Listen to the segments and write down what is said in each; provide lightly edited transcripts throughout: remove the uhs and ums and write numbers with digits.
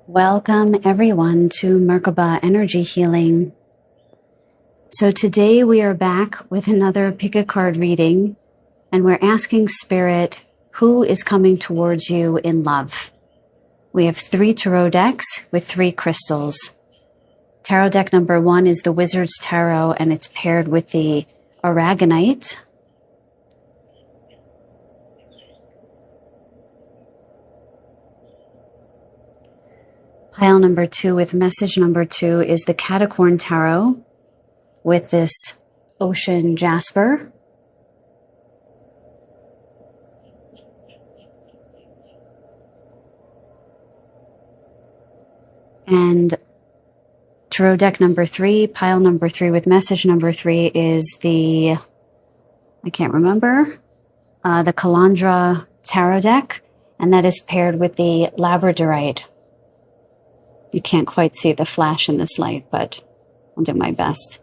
Welcome everyone to Merkaba Energy Healing. So today we are back with another pick a card reading, and we're asking Spirit, who is coming towards you in love? We have 3 tarot decks with 3 crystals. Tarot deck number 1 is the Wizard's Tarot, and it's paired with the Aragonite. Pile number 2 with message number 2 is the Catacorn Tarot with this Ocean Jasper. And tarot deck number 3, pile number 3 with message number 3 is the, I can't remember, the Calandra Tarot deck, and that is paired with the Labradorite. You can't quite see the flash in this light, but I'll do my best.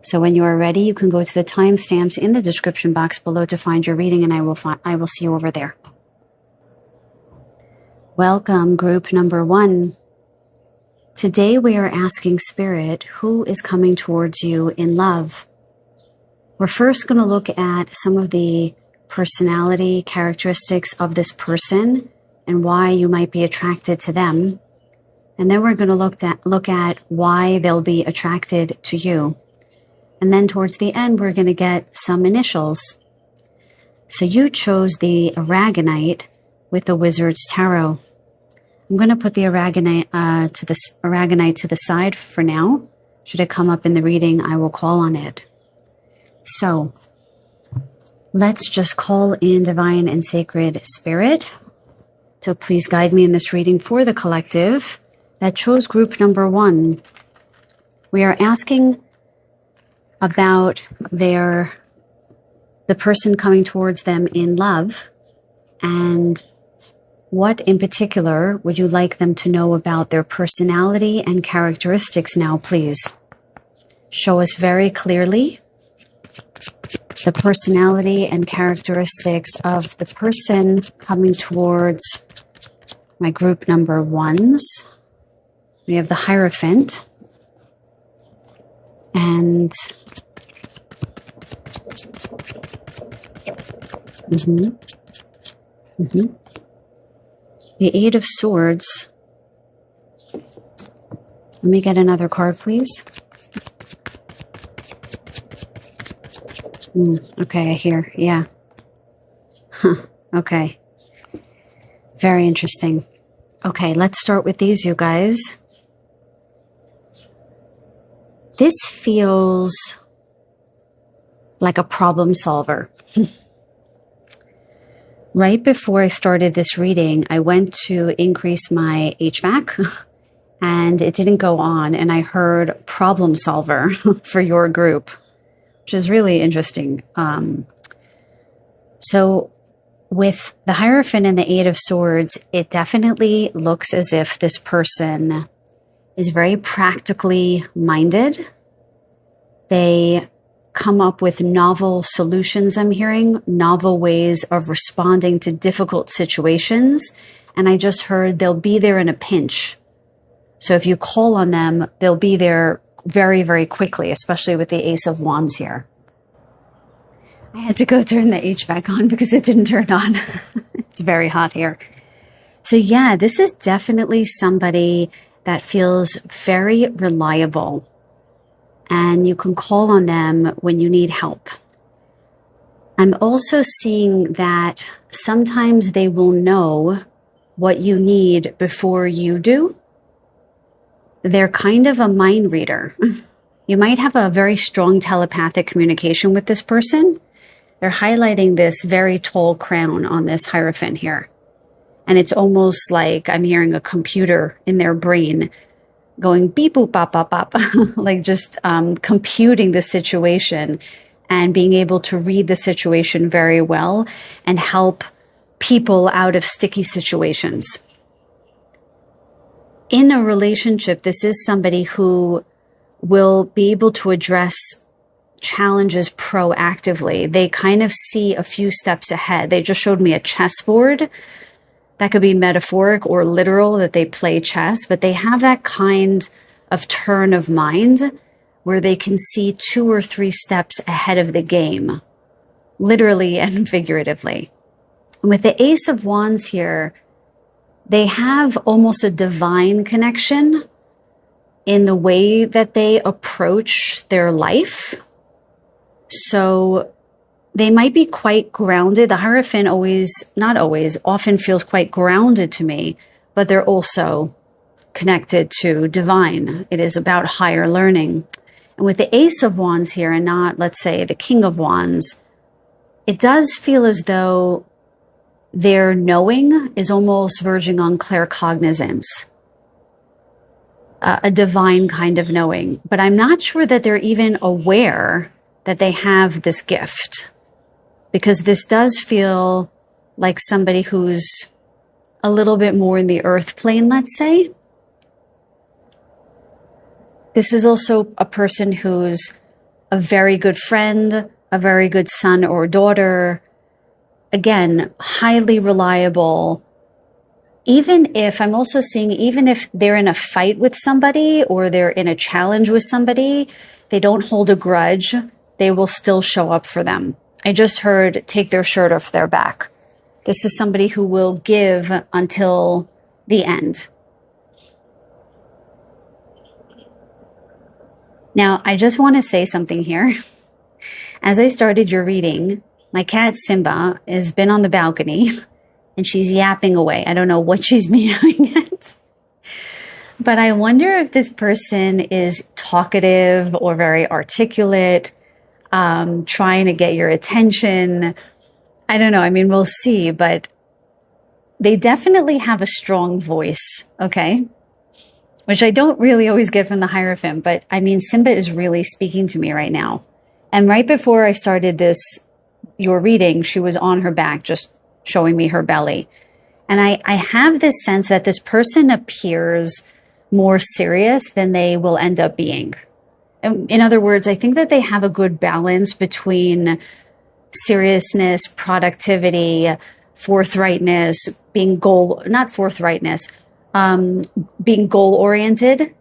So when you are ready, you can go to the timestamps in the description box below to find your reading, and I will see you over there. Welcome, group number 1. Today we are asking Spirit, who is coming towards you in love? We're first going to look at some of the personality characteristics of this person and why you might be attracted to them. And then we're going to look at why they'll be attracted to you. And then towards the end, we're going to get some initials. So you chose the Aragonite with the Wizard's Tarot. I'm going to put the Aragonite to the side for now. Should it come up in the reading, I will call on it. So let's just call in Divine and Sacred Spirit. So please guide me in this reading for the collective that chose group number 1. We are asking about the person coming towards them in love, and what in particular would you like them to know about their personality and characteristics now, please? Show us very clearly the personality and characteristics of the person coming towards my group number 1s. We have the Hierophant and the 8 of Swords. Let me get another card, please. Okay, I hear. Yeah. Okay. Very interesting. Okay, let's start with these, you guys. This feels like a problem solver. Right before I started this reading, I went to increase my HVAC and it didn't go on, and I heard problem solver for your group, which is really interesting. So with the Hierophant and the 8 of Swords, it definitely looks as if this person is very practically minded. They come up with novel solutions, I'm hearing, novel ways of responding to difficult situations. And I just heard they'll be there in a pinch. So if you call on them, they'll be there very, very quickly, especially with the Ace of Wands here. I had to go turn the HVAC on because it didn't turn on. It's very hot here. So yeah, this is definitely somebody that feels very reliable, and you can call on them when you need help. I'm also seeing that sometimes they will know what you need before you do. They're kind of a mind reader. You might have a very strong telepathic communication with this person. They're highlighting this very tall crown on this Hierophant here. And it's almost like I'm hearing a computer in their brain going beep, boop, bop, bop, bop, like just computing the situation and being able to read the situation very well and help people out of sticky situations. In a relationship, this is somebody who will be able to address challenges proactively. They kind of see a few steps ahead. They just showed me a chessboard That could be metaphoric or literal, that they play chess, but they have that kind of turn of mind where they can see 2 or 3 steps ahead of the game, literally and figuratively. And with the Ace of Wands here, they have almost a divine connection in the way that they approach their life. So they might be quite grounded. The Hierophant often feels quite grounded to me, but they're also connected to divine. It is about higher learning. And with the Ace of Wands here and not, let's say, the King of Wands, it does feel as though their knowing is almost verging on claircognizance, a divine kind of knowing. But I'm not sure that they're even aware that they have this gift, because this does feel like somebody who's a little bit more in the earth plane, let's say. This is also a person who's a very good friend, a very good son or daughter. Again, highly reliable. Even if they're in a fight with somebody or they're in a challenge with somebody, they don't hold a grudge. They will still show up for them. I just heard take their shirt off their back. This is somebody who will give until the end. Now, I just want to say something here. As I started your reading, my cat Simba has been on the balcony and she's yapping away. I don't know what she's meowing at. But I wonder if this person is talkative or very articulate, trying to get your attention. I don't know. I mean, we'll see, but they definitely have a strong voice, okay? Which I don't really always get from the Hierophant, but I mean, Simba is really speaking to me right now. And right before I started your reading, she was on her back, just showing me her belly. And I have this sense that this person appears more serious than they will end up being. In other words, I think that they have a good balance between seriousness, productivity, forthrightness, being goal-oriented,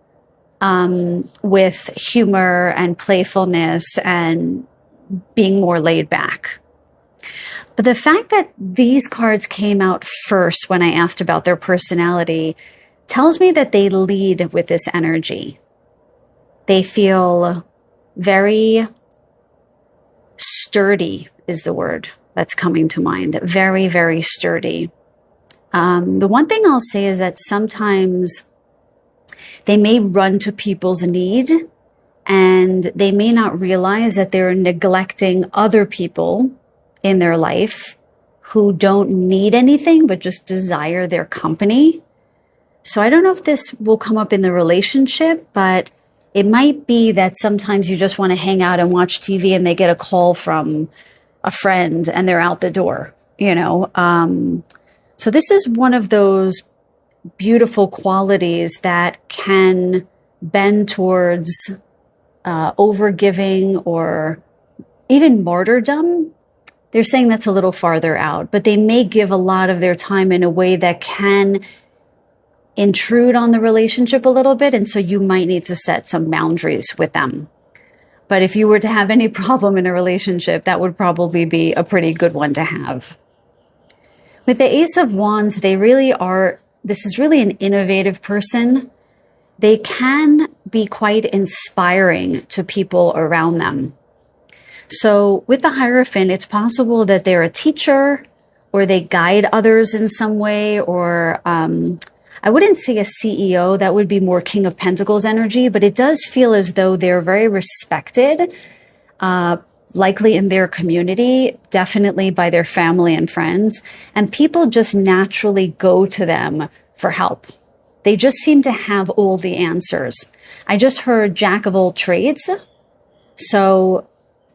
with humor and playfulness and being more laid back. But the fact that these cards came out first when I asked about their personality tells me that they lead with this energy. They feel very sturdy is the word that's coming to mind. Very, very sturdy. The one thing I'll say is that sometimes they may run to people's need and they may not realize that they're neglecting other people in their life who don't need anything but just desire their company. So I don't know if this will come up in the relationship, but it might be that sometimes you just want to hang out and watch TV and they get a call from a friend and they're out the door, you know. So this is one of those beautiful qualities that can bend towards overgiving or even martyrdom. They're saying that's a little farther out, but they may give a lot of their time in a way that can intrude on the relationship a little bit. And so you might need to set some boundaries with them. But if you were to have any problem in a relationship, that would probably be a pretty good one to have. With the Ace of Wands, this is really an innovative person. They can be quite inspiring to people around them. So with the Hierophant, it's possible that they're a teacher or they guide others in some way, or I wouldn't say a CEO, that would be more King of Pentacles energy, but it does feel as though they're very respected, likely in their community, definitely by their family and friends, and people just naturally go to them for help. They just seem to have all the answers. I just heard Jack of all trades. So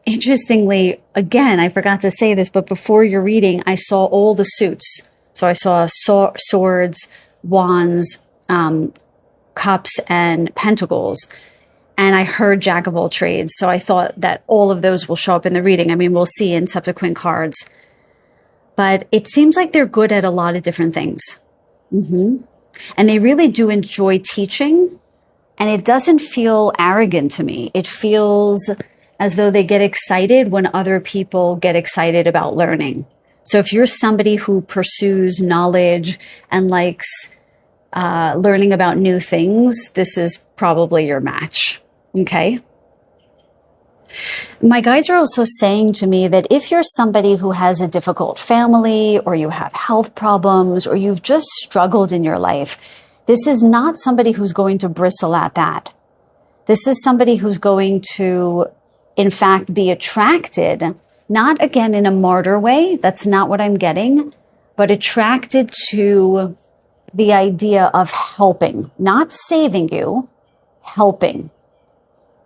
interestingly, again, I forgot to say this, but before your reading, I saw all the suits. So I saw swords, wands, cups, and pentacles. And I heard Jack of all trades. So I thought that all of those will show up in the reading. I mean, we'll see in subsequent cards. but it seems like they're good at a lot of different things. And they really do enjoy teaching. And it doesn't feel arrogant to me. It feels as though they get excited when other people get excited about learning. So if you're somebody who pursues knowledge and likes learning about new things, this is probably your match. Okay. My guides are also saying to me that if you're somebody who has a difficult family, or you have health problems, or you've just struggled in your life, this is not somebody who's going to bristle at that. This is somebody who's going to, in fact, be attracted, not again in a martyr way, that's not what I'm getting, but attracted to the idea of helping, not saving you, helping.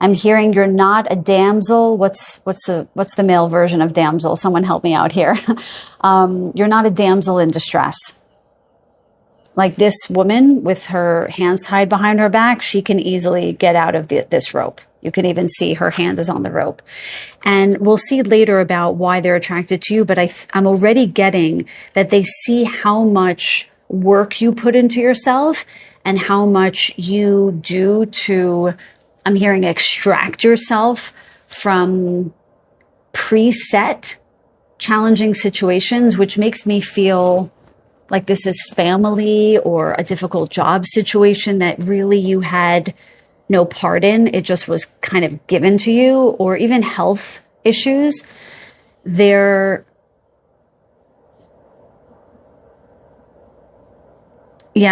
I'm hearing you're not a damsel. What's the male version of damsel? Someone help me out here. You're not a damsel in distress. Like this woman with her hands tied behind her back, she can easily get out of this rope. You can even see her hand is on the rope. And we'll see later about why they're attracted to you, but I'm already getting that they see how much work you put into yourself and how much you do to, I'm hearing, extract yourself from preset challenging situations, which makes me feel like this is family or a difficult job situation that really you had no part in. It just was kind of given to you, or even health issues. I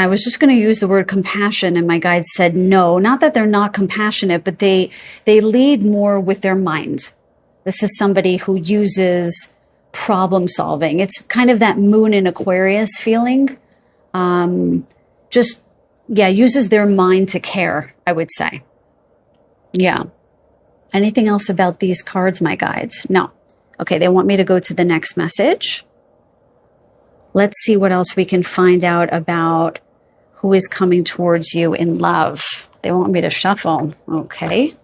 was just going to use the word compassion, and my guide said no, not that they're not compassionate, but they lead more with their mind. This is somebody who uses problem solving. It's kind of that moon in Aquarius feeling. Uses their mind to care, I would say. Yeah. Anything else about these cards, my guides? No. Okay, they want me to go to the next message. Let's see what else we can find out about who is coming towards you in love. They want me to shuffle. Okay.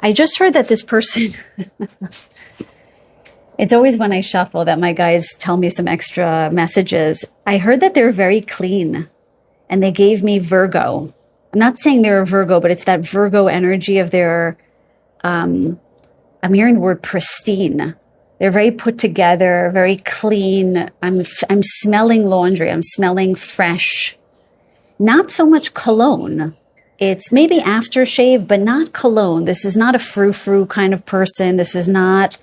I just heard that this person... It's always when I shuffle that my guides tell me some extra messages. I heard that they're very clean, and they gave me Virgo. I'm not saying they're a Virgo, but it's that Virgo energy of their, I'm hearing the word pristine. They're very put together, very clean. I'm smelling laundry. I'm smelling fresh. Not so much cologne. It's maybe aftershave, but not cologne. This is not a frou-frou kind of person. This is not...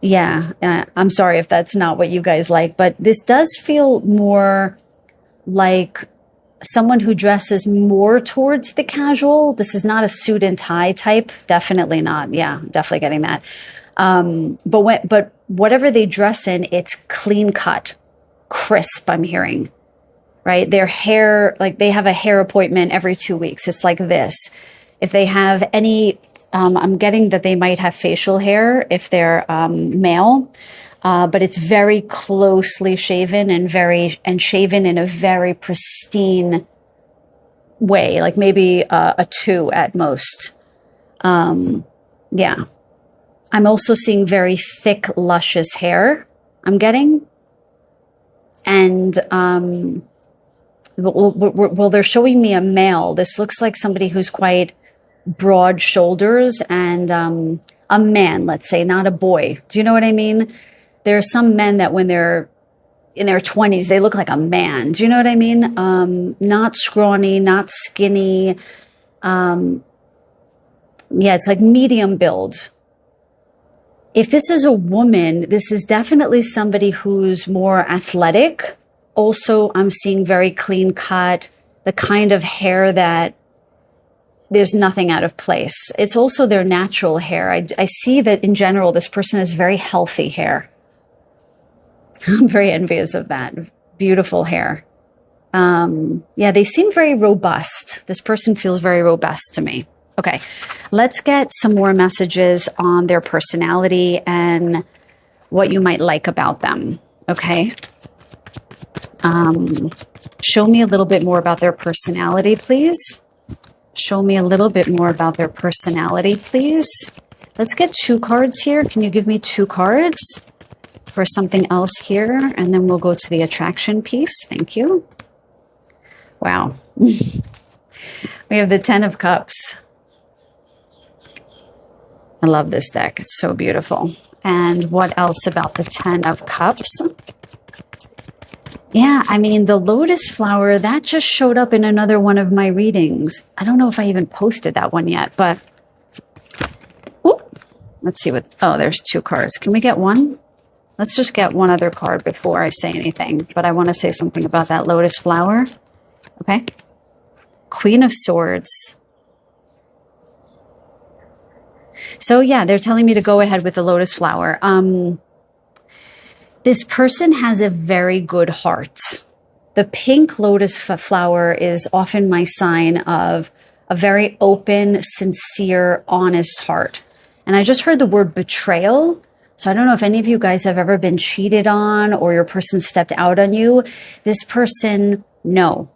I'm sorry if that's not what you guys like, but this does feel more like someone who dresses more towards the casual. This is not a suit and tie type. Definitely not. Yeah, definitely getting that. But whatever they dress in, it's clean cut, crisp, I'm hearing, right? Their hair, like they have a hair appointment every 2 weeks. It's like this. If they have any... I'm getting that they might have facial hair if they're male, but it's very closely shaven and shaven in a very pristine way, like maybe a 2 at most. I'm also seeing very thick, luscious hair. I'm getting, and they're showing me a male. This looks like somebody who's quite broad shoulders and a man, let's say, not a boy. Do you know what I mean? There are some men that when they're in their 20s, they look like a man. Do you know what I mean? Not scrawny, not skinny. It's like medium build. If this is a woman, this is definitely somebody who's more athletic. Also, I'm seeing very clean cut, the kind of hair that there's nothing out of place. It's also their natural hair. I see that in general, this person has very healthy hair. I'm very envious of that. Beautiful hair. They seem very robust. This person feels very robust to me. Okay, let's get some more messages on their personality and what you might like about them. Okay. Show me a little bit more about their personality, please. Show me a little bit more about their personality, please. Let's get 2 cards here. Can you give me 2 cards? for something else here, and then we'll go to the attraction piece. Thank you. Wow. We have the 10 of Cups. I love this deck. It's so beautiful. And what else about the 10 of Cups? Yeah, I mean, the lotus flower, that just showed up in another one of my readings. I don't know if I even posted that one yet, but let's see what, oh, there's 2 cards. Can we get one? Let's just get one other card before I say anything, but I want to say something about that lotus flower. Okay. Queen of Swords. So yeah, they're telling me to go ahead with the lotus flower. This person has a very good heart. The pink lotus flower is often my sign of a very open, sincere, honest heart. And I just heard the word betrayal. So I don't know if any of you guys have ever been cheated on or your person stepped out on you. This person, no.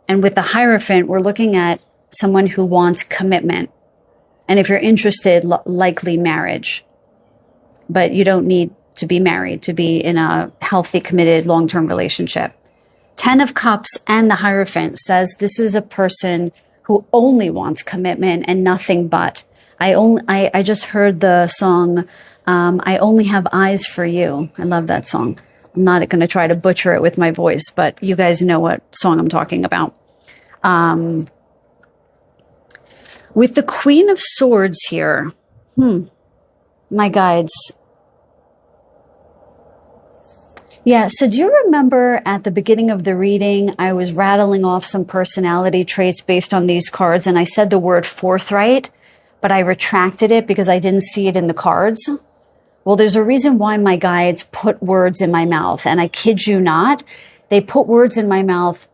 And with the Hierophant, we're looking at someone who wants commitment. And if you're interested, likely marriage. But you don't need to be married to be in a healthy, committed, long-term relationship. 10 of Cups and the Hierophant says this is a person who only wants commitment and nothing but. I just heard the song, I Only Have Eyes for You. I love that song. I'm not going to try to butcher it with my voice, but you guys know what song I'm talking about. With the Queen of Swords here, my guides. Yeah, so do you remember at the beginning of the reading, I was rattling off some personality traits based on these cards, and I said the word forthright, but I retracted it because I didn't see it in the cards? Well, there's a reason why my guides put words in my mouth, and I kid you not, they put words in my mouth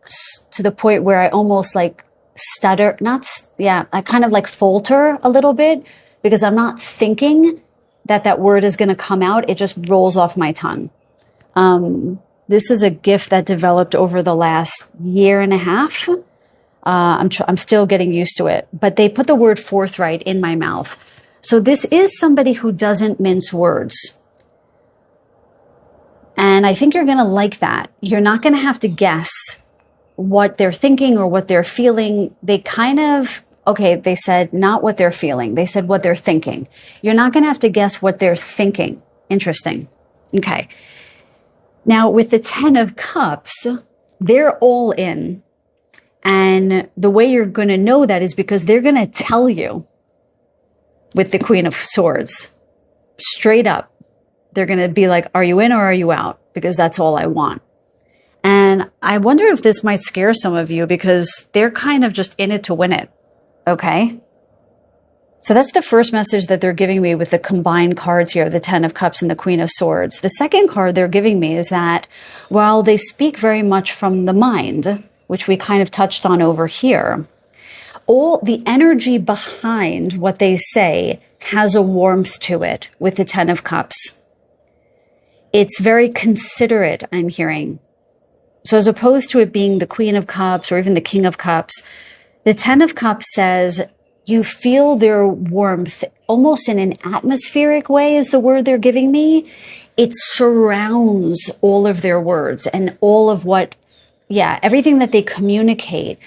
to the point where I almost like stutter, I kind of like falter a little bit because I'm not thinking that word is going to come out. It just rolls off my tongue. This is a gift that developed over the last year and a half. I'm still getting used to it, but they put the word forthright in my mouth. So this is somebody who doesn't mince words. And I think you're going to like that. You're not going to have to guess what they're thinking or what they're feeling. They they said not what they're feeling. They said what they're thinking. You're not going to have to guess what they're thinking. Interesting. Okay. Now with the 10 of Cups, they're all in. And the way you're going to know that is because they're going to tell you with the Queen of Swords, straight up. They're going to be like, are you in or are you out? Because that's all I want. And I wonder if this might scare some of you because they're kind of just in it to win it. Okay. So that's the first message that they're giving me with the combined cards here, the 10 of Cups and the Queen of Swords. The second card they're giving me is that while they speak very much from the mind, which we kind of touched on over here, all the energy behind what they say has a warmth to it with the 10 of Cups. It's very considerate, I'm hearing. So as opposed to it being the Queen of Cups or even the King of Cups, the 10 of Cups says you feel their warmth almost in an atmospheric way is the word they're giving me. It surrounds all of their words and all of everything that they communicate.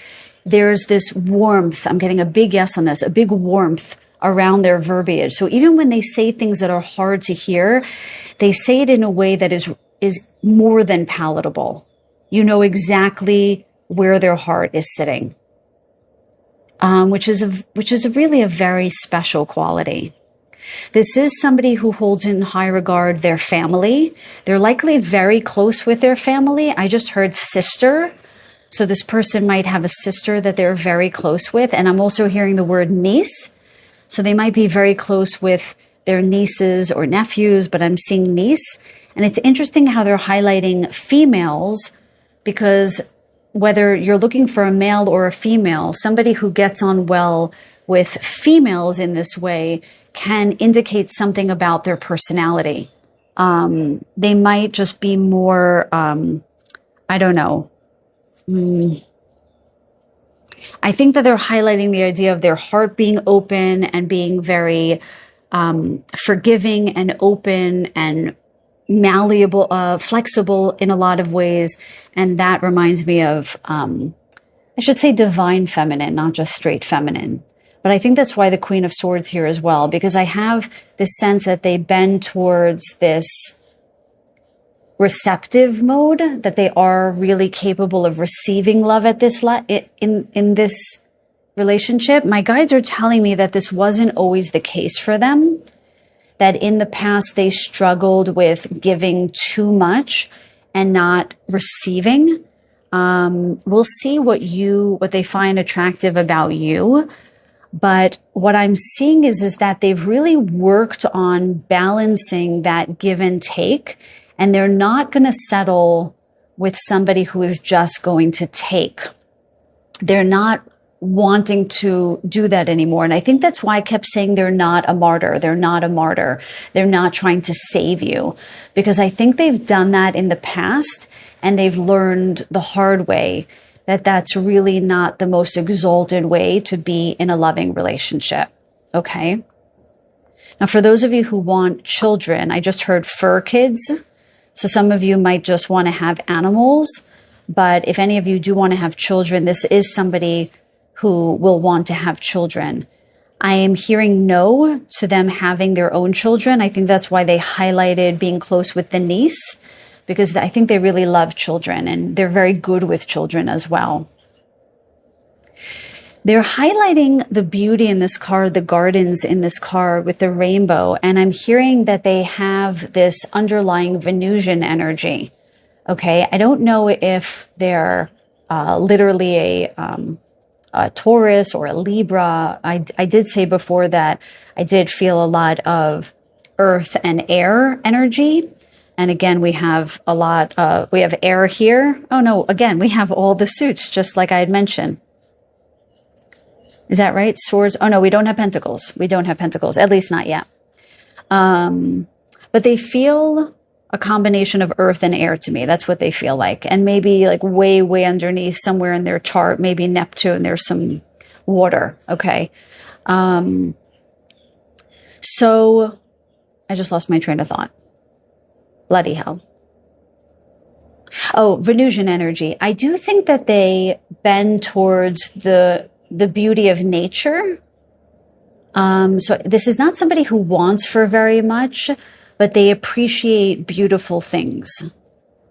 There's this warmth. I'm getting a big yes on this, a big warmth around their verbiage. So even when they say things that are hard to hear, they say it in a way that is more than palatable. You know exactly where their heart is sitting, which is really a very special quality. This is somebody who holds in high regard their family. They're likely very close with their family. I just heard sister. So this person might have a sister that they're very close with. And I'm also hearing the word niece. So they might be very close with their nieces or nephews, but I'm seeing niece. And it's interesting how they're highlighting females, because whether you're looking for a male or a female, somebody who gets on well with females in this way can indicate something about their personality. They might just be more, I don't know. I think that they're highlighting the idea of their heart being open and being very forgiving and open and malleable, flexible in a lot of ways. And that reminds me of, I should say divine feminine, not just straight feminine. But I think that's why the Queen of Swords here as well, because I have this sense that they bend towards this receptive mode, that they are really capable of receiving love at this in this relationship. My guides are telling me that this wasn't always the case for them, that in the past they struggled with giving too much and not receiving. We'll see what they find attractive about you. But what I'm seeing is that they've really worked on balancing that give and take, and they're not going to settle with somebody who is just going to take. They're not wanting to do that anymore. And I think that's why I kept saying they're not a martyr. They're not a martyr. They're not trying to save you, because I think they've done that in the past and they've learned the hard way that that's really not the most exalted way to be in a loving relationship. Okay. Now, for those of you who want children, I just heard fur kids. So some of you might just want to have animals, but if any of you do want to have children, this is somebody who will want to have children. I am hearing no to them having their own children. I think that's why they highlighted being close with the niece, because I think they really love children and they're very good with children as well. They're highlighting the beauty in this card, the gardens in this card with the rainbow. And I'm hearing that they have this underlying Venusian energy. Okay. I don't know if they're literally a Taurus or a Libra. I did say before that I did feel a lot of earth and air energy. And again, we have we have air here. Oh no, again, we have all the suits, just like I had mentioned. Is that right? Swords. Oh no, we don't have pentacles. We don't have pentacles, at least not yet. But they feel a combination of earth and air to me. That's what they feel like. And maybe like way, way underneath somewhere in their chart, maybe Neptune, there's some water. Okay. So I just lost my train of thought. Bloody hell. Oh, Venusian energy. I do think that they bend towards the beauty of nature. So this is not somebody who wants for very much, but they appreciate beautiful things.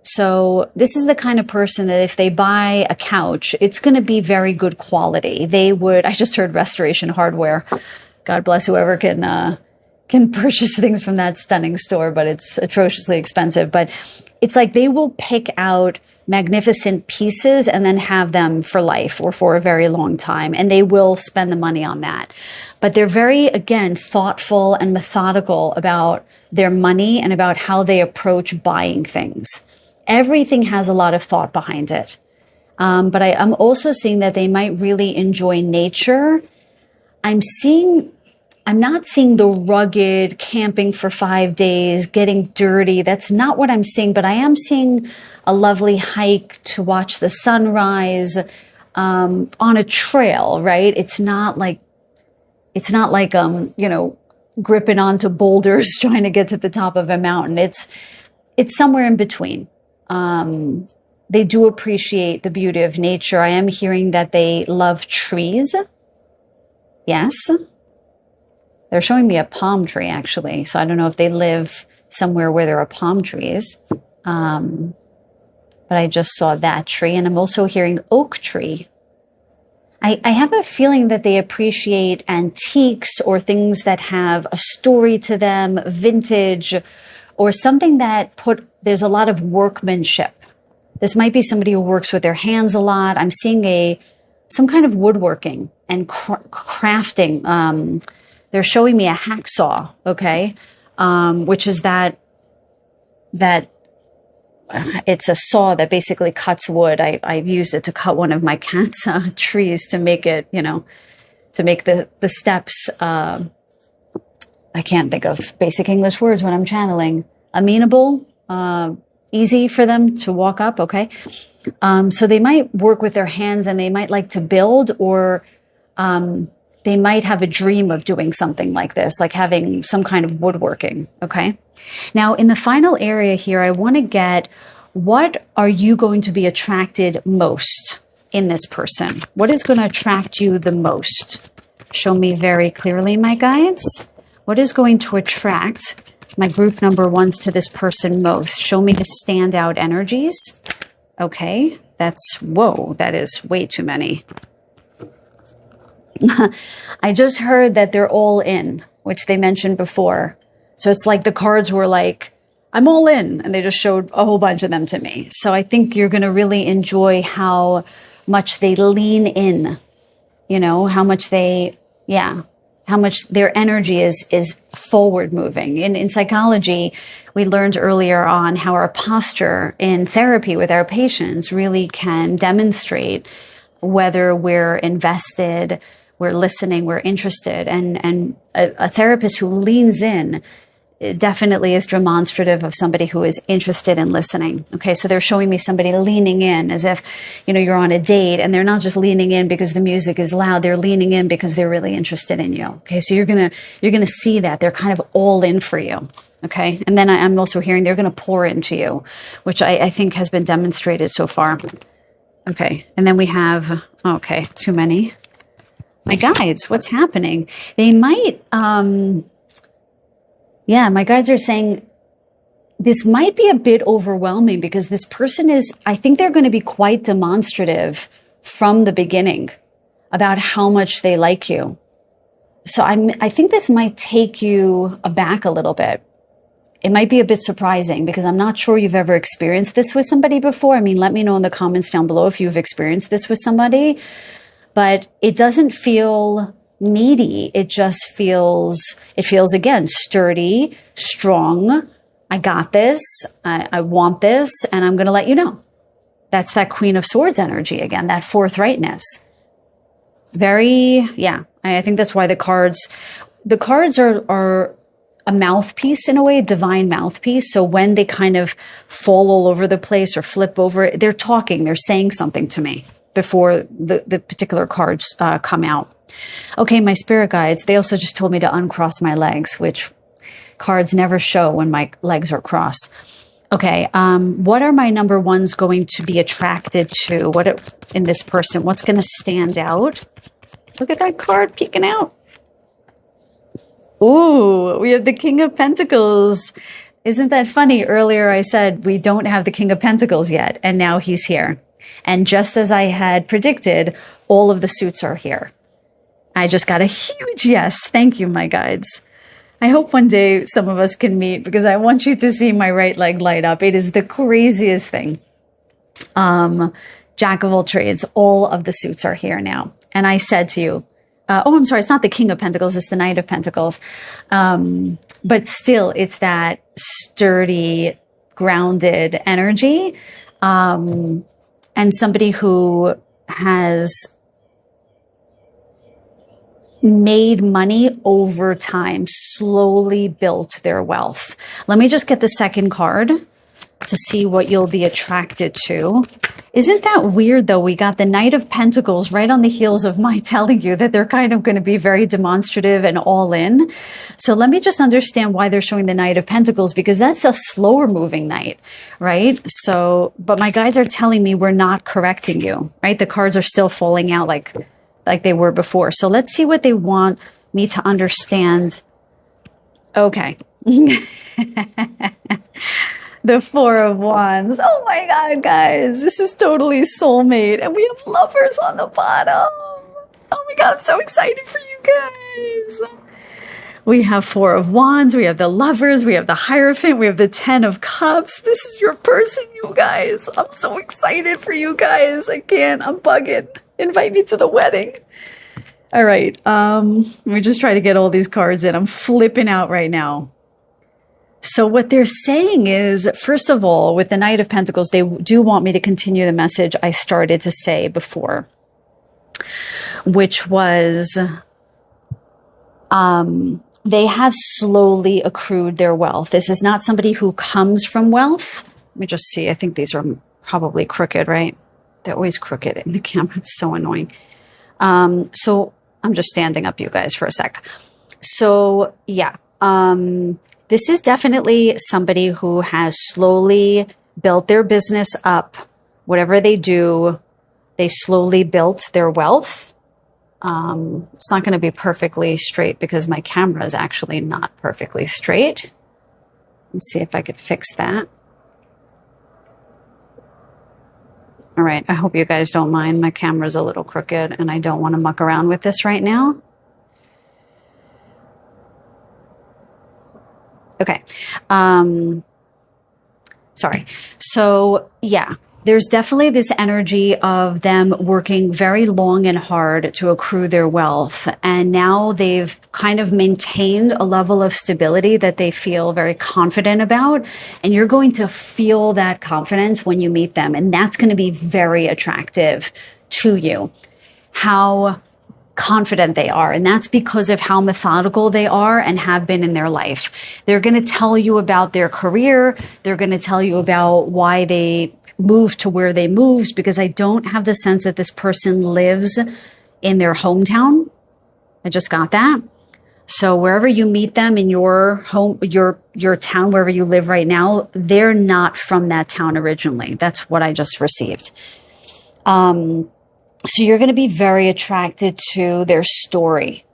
So this is the kind of person that if they buy a couch, it's going to be very good quality. I just heard Restoration Hardware. God bless whoever can purchase things from that stunning store, but it's atrociously expensive. But it's like they will pick out magnificent pieces and then have them for life or for a very long time. And they will spend the money on that. But they're very, again, thoughtful and methodical about their money and about how they approach buying things. Everything has a lot of thought behind it. But I'm also seeing that they might really enjoy nature. I'm not seeing the rugged camping for 5 days, getting dirty. That's not what I'm seeing, but I am seeing a lovely hike to watch the sunrise on a trail, right? It's not like gripping onto boulders trying to get to the top of a mountain. It's somewhere in between. They do appreciate the beauty of nature. I am hearing that they love trees. Yes. They're showing me a palm tree, actually. So I don't know if they live somewhere where there are palm trees. But I just saw that tree. And I'm also hearing oak tree. I have a feeling that they appreciate antiques or things that have a story to them, vintage, or something that there's a lot of workmanship. This might be somebody who works with their hands a lot. I'm seeing some kind of woodworking and crafting. They're showing me a hacksaw, okay, which is that it's a saw that basically cuts wood. I've used it to cut one of my cat's trees to make it, to make the steps. I can't think of basic English words when I'm channeling. Amenable, easy for them to walk up, okay? So they might work with their hands and they might like to build or they might have a dream of doing something like this, like having some kind of woodworking. Okay. Now, in the final area here, I want to get, what are you going to be attracted most in this person? What is going to attract you the most? Show me very clearly, my guides. What is going to attract my group number ones to this person most? Show me the standout energies. Okay, whoa, that is way too many. I just heard that they're all in, which they mentioned before. So it's like the cards were like, I'm all in, and they just showed a whole bunch of them to me. So I think you're going to really enjoy how much they lean in, how much how much their energy is forward moving. In psychology, we learned earlier on how our posture in therapy with our patients really can demonstrate whether we're invested, we're listening, we're interested. And a therapist who leans in definitely is demonstrative of somebody who is interested in listening. Okay, so they're showing me somebody leaning in as if, you're on a date, and they're not just leaning in because the music is loud. They're leaning in because they're really interested in you. Okay, so you're gonna see that they're kind of all in for you. Okay, and then I'm also hearing they're gonna pour into you, which I think has been demonstrated so far. Okay, and then we have, okay, too many. My guides, what's happening? They might, my guides are saying this might be a bit overwhelming because this person I think they're going to be quite demonstrative from the beginning about how much they like you. So I think this might take you aback a little bit. It might be a bit surprising because I'm not sure you've ever experienced this with somebody before. I mean, let me know in the comments down below if you've experienced this with somebody, but it doesn't feel needy. It feels again, sturdy, strong. I got this. I want this, and I'm going to let you know. That's that Queen of Swords energy again, that forthrightness. I think that's why the cards are a mouthpiece in a way, a divine mouthpiece. So when they kind of fall all over the place or flip over, they're talking, they're saying something to me before the particular cards come out. Okay, my spirit guides, they also just told me to uncross my legs, which cards never show when my legs are crossed. Okay, what are my number ones going to be attracted to? In this person, what's going to stand out? Look at that card peeking out. Ooh, we have the King of Pentacles. Isn't that funny? Earlier I said we don't have the King of Pentacles yet, and now he's here. And just as I had predicted, all of the suits are here. I just got a huge yes. Thank you, my guides. I hope one day some of us can meet because I want you to see my right leg light up. It is the craziest thing. Jack of all trades, all of the suits are here now. And I said to you, I'm sorry, it's not the King of Pentacles, it's the Knight of Pentacles. But still, it's that sturdy, grounded energy. And somebody who has made money over time, slowly built their wealth. Let me just get the second card to see what you'll be attracted to. Isn't that weird though? We got the Knight of Pentacles right on the heels of my telling you that they're kind of going to be very demonstrative and all in. So let me just understand why they're showing the Knight of Pentacles, because that's a slower moving knight, right? So, but my guides are telling me we're not correcting you, right? The cards are still falling out like they were before. So let's see what they want me to understand. Okay. The Four of Wands. Oh my God, guys, this is totally soulmate. And we have lovers on the bottom. Oh my God, I'm so excited for you guys. We have Four of Wands, we have the lovers, we have the Hierophant, we have the Ten of Cups. This is your person, you guys. I'm so excited for you guys. I'm bugging. Invite me to the wedding. All right, let me just try to get all these cards in. I'm flipping out right now. So what they're saying is, first of all, with the Knight of Pentacles, they do want me to continue the message I started to say before, which was they have slowly accrued their wealth. This is not somebody who comes from wealth. Let me just see. I think these are probably crooked, right? They're always crooked in the camera. It's so annoying. So I'm just standing up, you guys, for a sec. So yeah, this is definitely somebody who has slowly built their business up. Whatever they do, they slowly built their wealth. It's not going to be perfectly straight because my camera is actually not perfectly straight. Let's see if I could fix that. All right, I hope you guys don't mind. My camera's a little crooked and I don't want to muck around with this right now. Okay. Sorry. So yeah, there's definitely this energy of them working very long and hard to accrue their wealth. And now they've kind of maintained a level of stability that they feel very confident about. And you're going to feel that confidence when you meet them. And that's going to be very attractive to you. How confident they are. And that's because of how methodical they are and have been in their life. They're going to tell you about their career. They're going to tell you about why they moved to where they moved, because I don't have the sense that this person lives in their hometown. I just got that. So wherever you meet them in your home, your town, wherever you live right now, they're not from that town originally. That's what I just received. So you're going to be very attracted to their story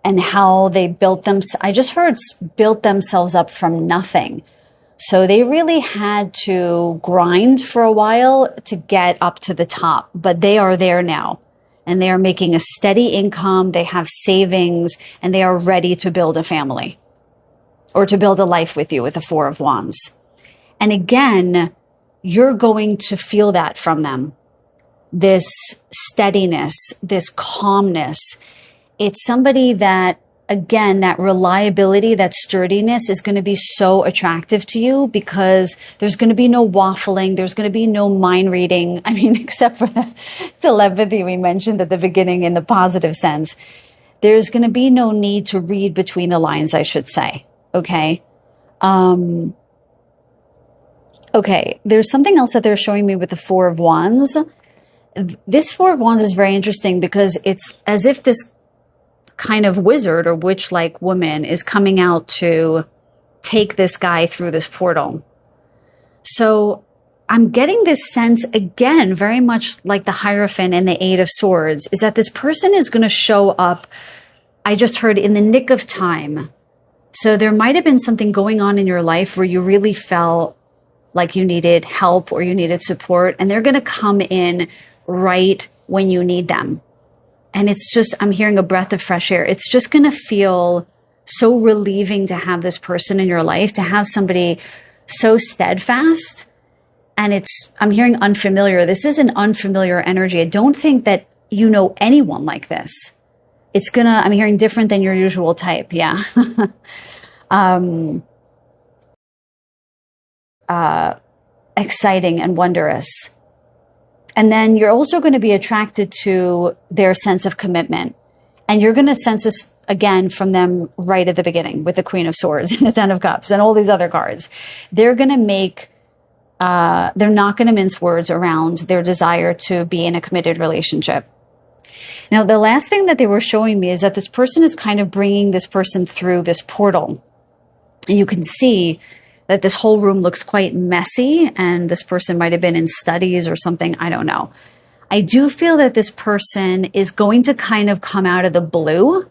and how they built them. I just heard built themselves up from nothing. So they really had to grind for a while to get up to the top, but they are there now and they are making a steady income. They have savings and they are ready to build a family or to build a life with you with the Four of Wands. And again, you're going to feel that from them. This steadiness, this calmness. It's somebody that, again, that reliability, that sturdiness is going to be so attractive to you because there's going to be no waffling. There's going to be no mind reading. I mean, except for the telepathy we mentioned at the beginning in the positive sense. There's going to be no need to read between the lines, I should say. Okay. Okay. There's something else that they're showing me with the Four of Wands. This Four of Wands is very interesting because it's as if this kind of wizard or witch-like woman is coming out to take this guy through this portal. So I'm getting this sense, again, very much like the Hierophant and the Eight of Swords, is that this person is going to show up, I just heard, in the nick of time. So there might have been something going on in your life where you really felt like you needed help or you needed support, and they're going to come in right when you need them. And it's just, I'm hearing a breath of fresh air. It's just going to feel so relieving to have this person in your life, to have somebody so steadfast. And I'm hearing unfamiliar. This is an unfamiliar energy. I don't think that you know anyone like this. I'm hearing different than your usual type. Yeah. Exciting and wondrous. And then you're also going to be attracted to their sense of commitment. And you're going to sense this again from them right at the beginning with the Queen of Swords and the Ten of Cups and all these other cards. They're going to they're not going to mince words around their desire to be in a committed relationship. Now, the last thing that they were showing me is that this person is kind of bringing this person through this portal. And you can see that this whole room looks quite messy and this person might have been in studies or something. I don't know. I do feel that this person is going to kind of come out of the blue.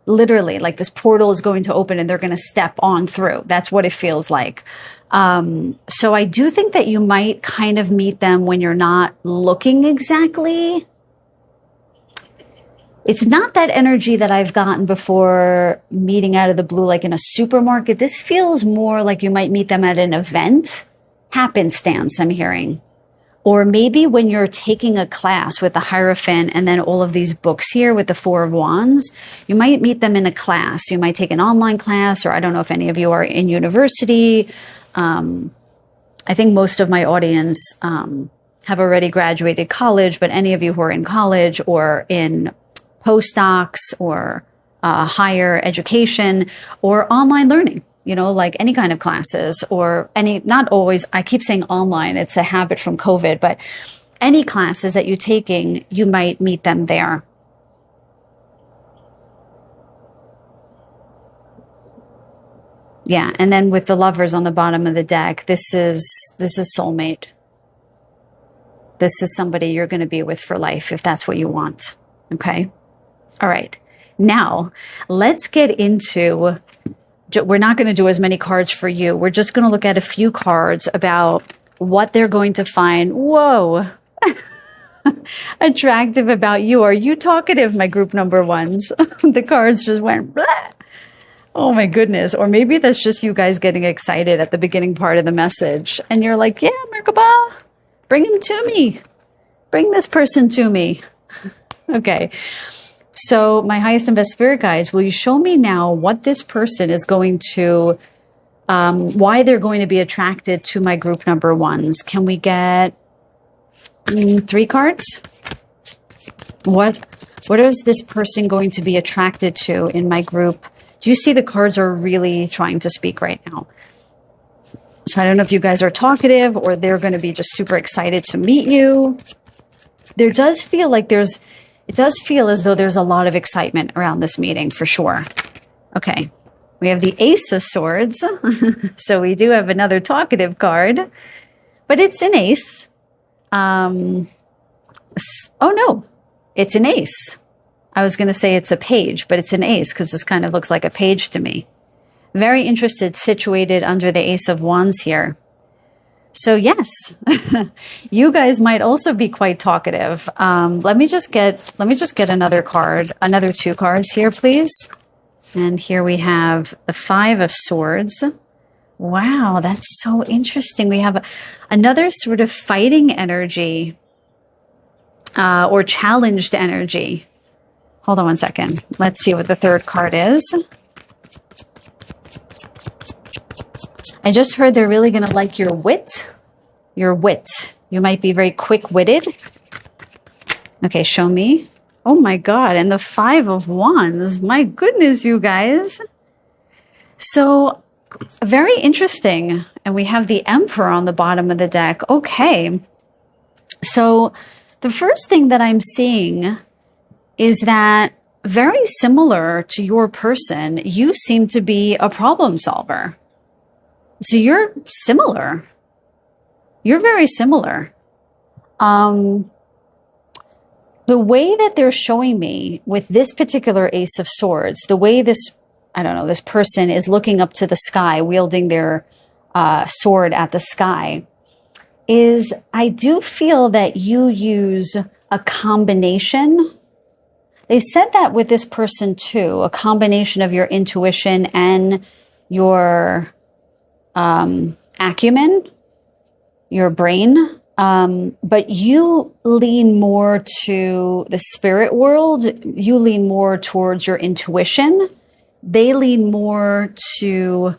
Literally, like this portal is going to open and they're going to step on through. That's what it feels like. So I do think that you might kind of meet them when you're not looking exactly. It's not that energy that I've gotten before meeting out of the blue, like in a supermarket. This feels more like you might meet them at an event. Happenstance, I'm hearing. Or maybe when you're taking a class with the Hierophant and then all of these books here with the Four of Wands, you might meet them in a class. You might take an online class, or I don't know if any of you are in university. I think most of my audience have already graduated college, but any of you who are in college or in postdocs or higher education or online learning, you know, like any kind of classes or not always, I keep saying online, it's a habit from COVID, but any classes that you're taking, you might meet them there. Yeah, and then with the lovers on the bottom of the deck, this is soulmate. This is somebody you're going to be with for life if that's what you want. Okay? All right. Now, let's get into, we're not going to do as many cards for you. We're just going to look at a few cards about what they're going to find. Whoa. Attractive about you. Are you talkative, my group number ones? The cards just went blah. Oh my goodness. Or maybe that's just you guys getting excited at the beginning part of the message. And you're like, yeah, Merkaba, bring him to me. Bring this person to me. Okay. So my highest and best spirit guides, will you show me now what this person is going to, why they're going to be attracted to my group number ones? Can we get 3 cards? What is this person going to be attracted to in my group? Do you see the cards are really trying to speak right now? So I don't know if you guys are talkative or they're going to be just super excited to meet you. There does feel like it does feel as though there's a lot of excitement around this meeting for sure. Okay. We have the Ace of Swords. So we do have another talkative card, but it's an ace. Oh no, it's an ace. I was going to say it's a page, but it's an ace because this kind of looks like a page to me. Very interested, situated under the Ace of Wands here. So yes, you guys might also be quite talkative. Let me just get another card, another 2 cards here, please. And here we have the 5 of Swords. Wow, that's so interesting. We have another sort of fighting energy or challenged energy. Hold on one second. Let's see what the 3rd card is. I just heard they're really going to like your wit. Your wit. You might be very quick-witted. Okay, show me. Oh my God, and the 5 of Wands. My goodness, you guys. So, very interesting. And we have the Emperor on the bottom of the deck. Okay. So, the first thing that I'm seeing is that very similar to your person, you seem to be a problem solver. So you're similar. You're very similar. The way that they're showing me with this particular Ace of Swords, the way this, I don't know, this person is looking up to the sky, wielding their sword at the sky, is I do feel that you use a combination. They said that with this person too, a combination of your intuition and your acumen, your brain. But you lean more to the spirit world. You lean more towards your intuition. They lean more to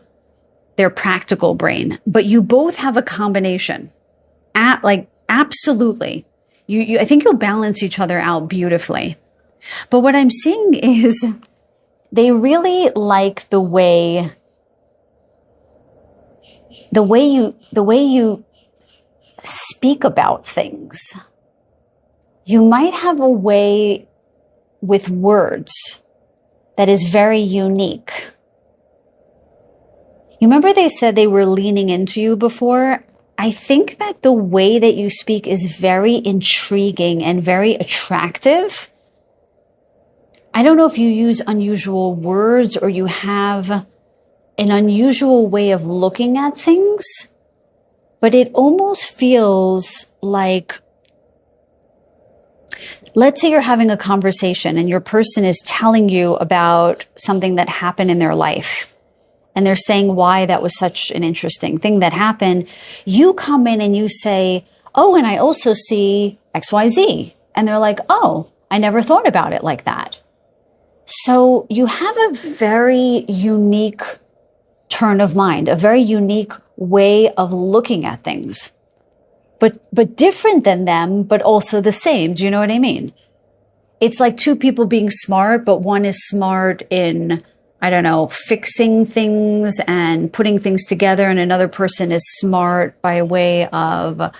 their practical brain. But you both have a combination. Absolutely. I think you'll balance each other out beautifully. But what I'm seeing is they really like the way you speak about things. You might have a way with words that is very unique. You remember they said they were leaning into you before? I think that the way that you speak is very intriguing and very attractive. I don't know if you use unusual words or you have an unusual way of looking at things, but it almost feels like, let's say you're having a conversation and your person is telling you about something that happened in their life. And they're saying why that was such an interesting thing that happened. You come in and you say, oh, and I also see XYZ. And they're like, oh, I never thought about it like that. So you have a very unique turn of mind, a very unique way of looking at things, but different than them, but also the same. Do you know what I mean? It's like 2 people being smart, but one is smart in, I don't know, fixing things and putting things together. And another person is smart by way of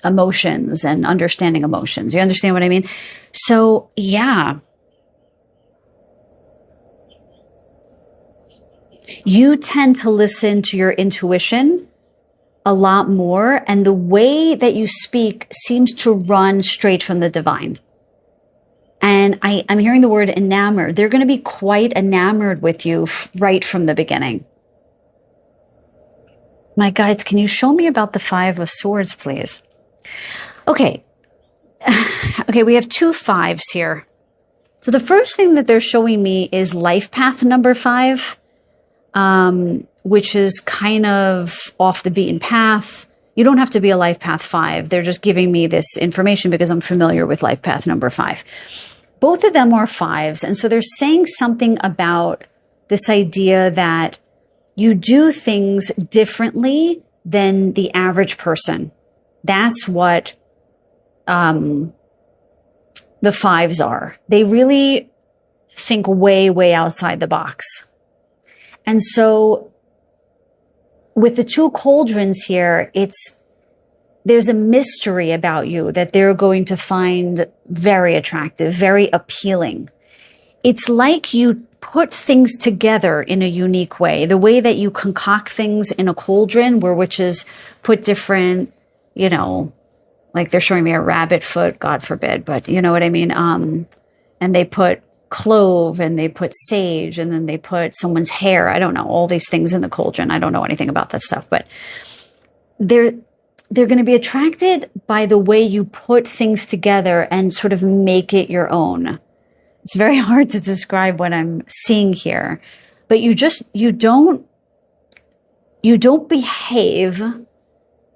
emotions and understanding emotions. You understand what I mean? So yeah. You tend to listen to your intuition a lot more, and the way that you speak seems to run straight from the divine. And I'm hearing the word enamored. They're going to be quite enamored with you right from the beginning. My guides, can you show me about the Five of Swords, please? Okay. Okay, we have 2 5s here. So the first thing that they're showing me is life path number 5, which is kind of off the beaten path. You don't have to be a life path 5. They're just giving me this information because I'm familiar with life path number 5. Both of them are 5s. And so they're saying something about this idea that you do things differently than the average person. That's what the 5s are. They really think way, way outside the box. And so with the 2 cauldrons here, there's a mystery about you that they're going to find very attractive, very appealing. It's like you put things together in a unique way. The way that you concoct things in a cauldron where witches put different, like they're showing me a rabbit foot, God forbid, but you know what I mean? And they put clove and they put sage and then they put someone's hair. I don't know, all these things in the cauldron. I don't know anything about that stuff, but they're going to be attracted by the way you put things together and sort of make it your own. It's very hard to describe what I'm seeing here, but you don't behave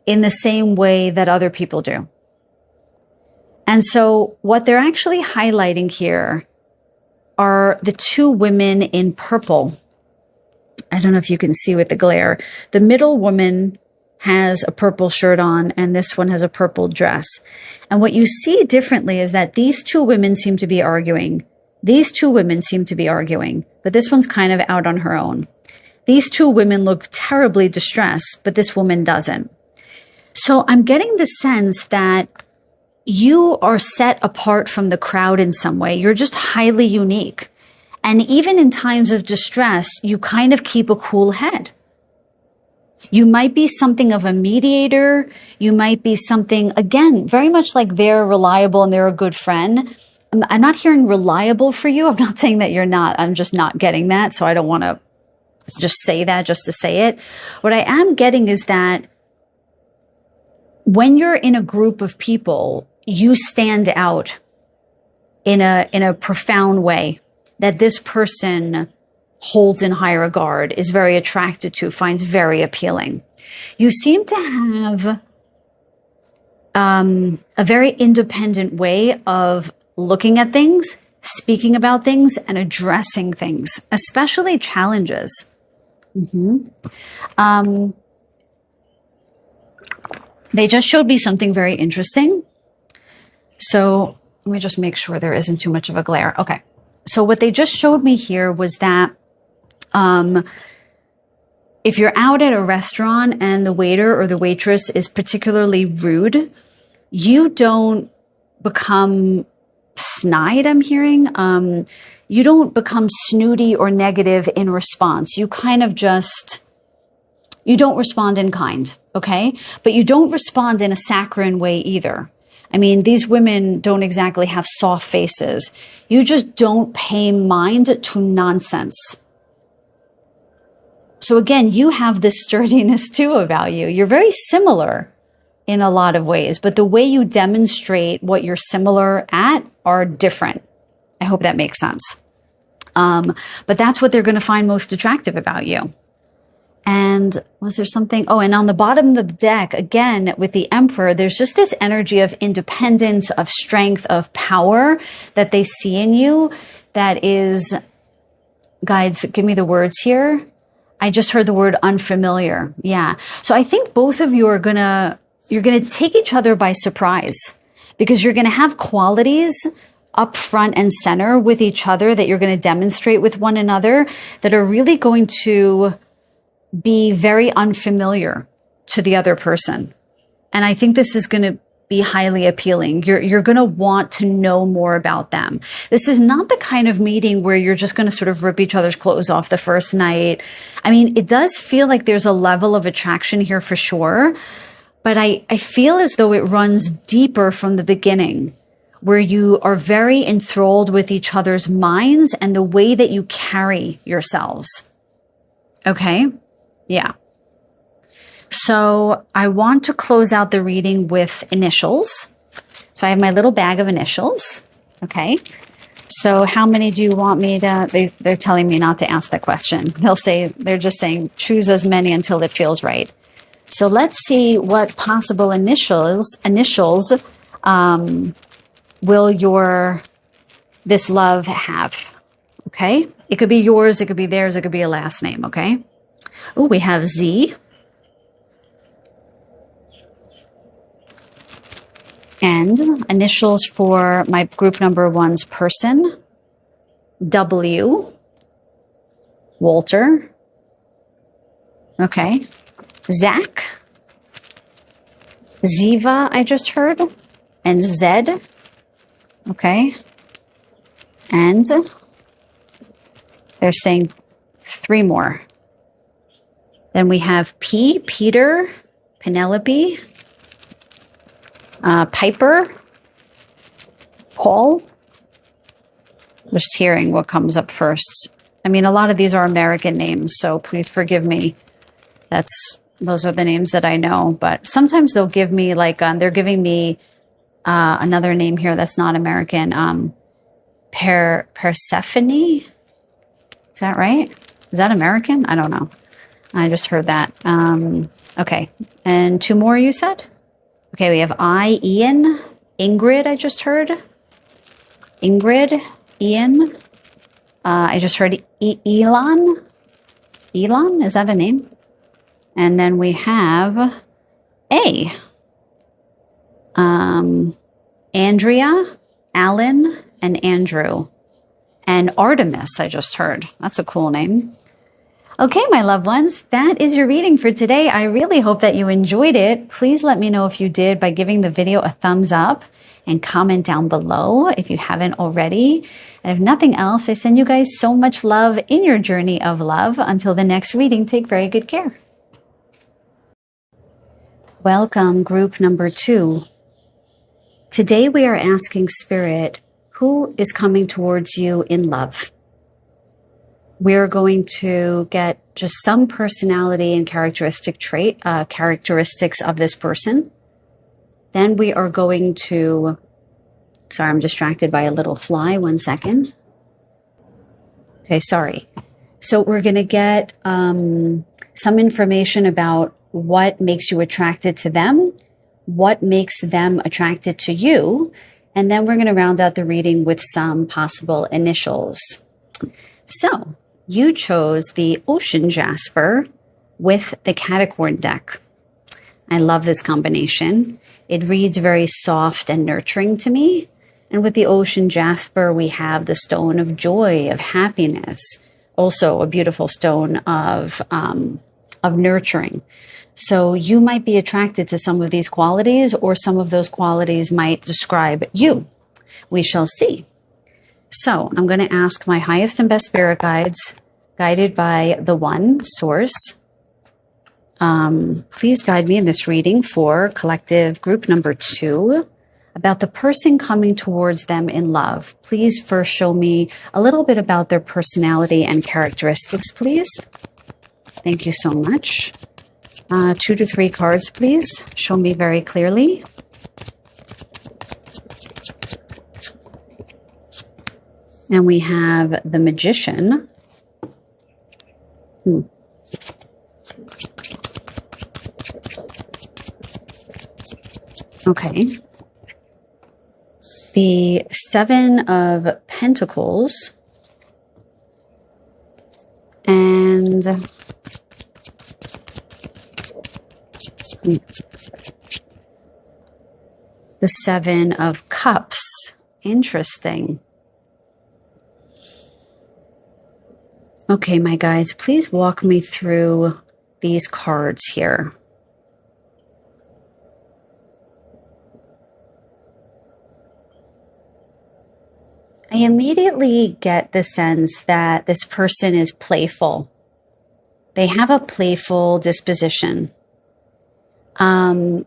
in the same way that other people do. And so what they're actually highlighting here are the 2 women in purple. I don't know if you can see with the glare. The middle woman has a purple shirt on and this one has a purple dress. And what you see differently is that these 2 women seem to be arguing. These 2 women seem to be arguing, but this one's kind of out on her own. These 2 women look terribly distressed, but this woman doesn't. So I'm getting the sense that you are set apart from the crowd in some way. You're just highly unique. And even in times of distress, you kind of keep a cool head. You might be something of a mediator. You might be something, again, very much like they're reliable and they're a good friend. I'm not hearing reliable for you. I'm not saying that you're not. I'm just not getting that. So I don't want to just say that just to say it. What I am getting is that when you're in a group of people, you stand out in a profound way that this person holds in high regard, is very attracted to, finds very appealing. You seem to have a very independent way of looking at things, speaking about things, and addressing things, especially challenges. They just showed me something very interesting. So let me just make sure there isn't too much of a glare. Okay. So what they just showed me here was that if you're out at a restaurant and the waiter or the waitress is particularly rude, you don't become snide, I'm hearing. You don't become snooty or negative in response. You kind of you don't respond in kind, okay? But you don't respond in a saccharine way either. I mean, these women don't exactly have soft faces. You just don't pay mind to nonsense. So again, you have this sturdiness too about you. You're very similar in a lot of ways, but the way you demonstrate what you're similar at are different. I hope that makes sense. But that's what they're going to find most attractive about you. And was there something? Oh, and on the bottom of the deck, again, with the Emperor, there's just this energy of independence, of strength, of power that they see in you. That is, guides, give me the words here. I just heard the word unfamiliar. Yeah. So I think both of you are you're going to take each other by surprise because you're going to have qualities up front and center with each other that you're going to demonstrate with one another that are really going to be very unfamiliar to the other person. And I think this is going to be highly appealing. You're going to want to know more about them. This is not the kind of meeting where you're just going to sort of rip each other's clothes off the first night. I mean, it does feel like there's a level of attraction here for sure, but I feel as though it runs deeper from the beginning, where you are very enthralled with each other's minds and the way that you carry yourselves. Okay? Yeah. So I want to close out the reading with initials. So I have my little bag of initials. Okay. So how many do you want me to, they're telling me not to ask that question. They're just saying, choose as many until it feels right. So let's see what possible initials will this love have. Okay. It could be yours. It could be theirs. It could be a last name. Okay. Oh, we have Z. And initials for my group number one's person, W, Walter, okay, Zach, Ziva, I just heard, and Zed, okay, and they're saying 3 more. Then we have P, Peter, Penelope, Piper, Paul. Just hearing what comes up first. I mean, a lot of these are American names, so please forgive me. Those are the names that I know. But sometimes they'll give me they're giving me another name here that's not American. Persephone. Is that right? Is that American? I don't know. I just heard that. Okay, and 2 more you said? Okay, we have Ian, Ingrid, I just heard. Ingrid, Ian. I just heard Elon. Elon, is that a name? And then we have A. Andrea, Alan, and Andrew. And Artemis, I just heard. That's a cool name. Okay, my loved ones, that is your reading for today. I really hope that you enjoyed it. Please let me know if you did by giving the video a thumbs up and comment down below if you haven't already. And if nothing else, I send you guys so much love in your journey of love. Until the next reading, take very good care. Welcome, group number 2. Today we are asking Spirit, who is coming towards you in love? We're going to get just some personality and characteristics of this person. Then we are going to, sorry, I'm distracted by a little fly. 1 second. Okay, sorry. So we're going to get some information about what makes you attracted to them, what makes them attracted to you, and then we're going to round out the reading with some possible initials. So, you chose the Ocean Jasper with the Catacorn deck. I love this combination. It reads very soft and nurturing to me. And with the Ocean Jasper, we have the Stone of Joy, of happiness. Also a beautiful stone of nurturing. So you might be attracted to some of these qualities, or some of those qualities might describe you. We shall see. So I'm going to ask my highest and best spirit guides, guided by the One Source. Please guide me in this reading for collective group number 2 about the person coming towards them in love. Please first show me a little bit about their personality and characteristics, please. Thank you so much. 2 to 3 cards, please. Show me very clearly. And we have the Magician. Okay. The 7 of Pentacles. And the 7 of Cups. Interesting. Okay, my guys, please walk me through these cards here. immediately get the sense that this person is playful. They have a playful disposition. And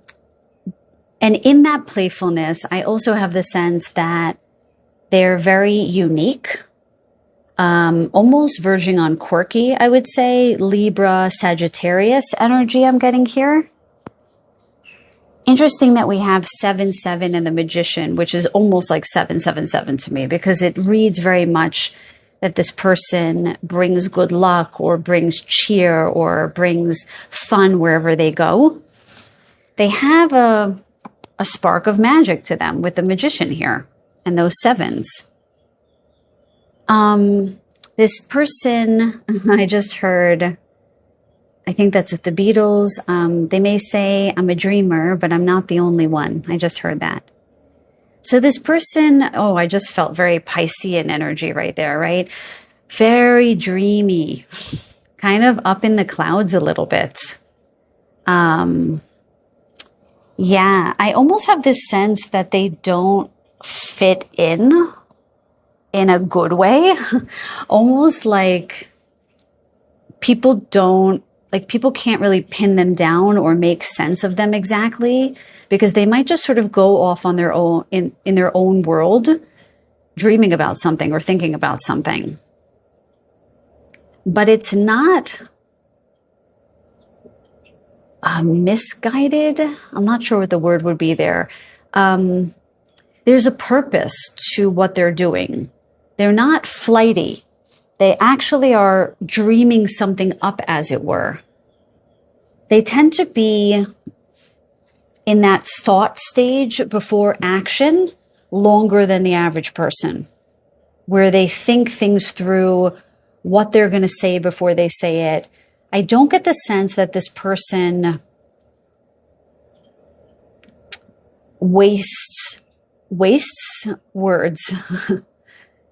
in that playfulness, I also have the sense that they're very unique, almost verging on quirky, I would say. Libra, Sagittarius energy I'm getting here. Interesting that we have 7-7 in the Magician, which is almost like 777 to me, because it reads very much that this person brings good luck or brings cheer or brings fun wherever they go. They have a spark of magic to them with the Magician here and those sevens. This person, I just heard, I think that's with the Beatles. They may say, I'm a dreamer, but I'm not the only one. I just heard that. So this person, oh, I just felt very Piscean energy right there, right? Very dreamy, kind of up in the clouds a little bit. Yeah, I almost have this sense that they don't fit in a good way. Almost like people can't really pin them down or make sense of them exactly, because they might just sort of go off on their own in their own world, dreaming about something or thinking about something. But it's not misguided. I'm not sure what the word would be there. There's a purpose to what they're doing. They're not flighty. They actually are dreaming something up, as it were. They tend to be in that thought stage before action longer than the average person, where they think things through, what they're going to say before they say it. I don't get the sense that this person wastes words.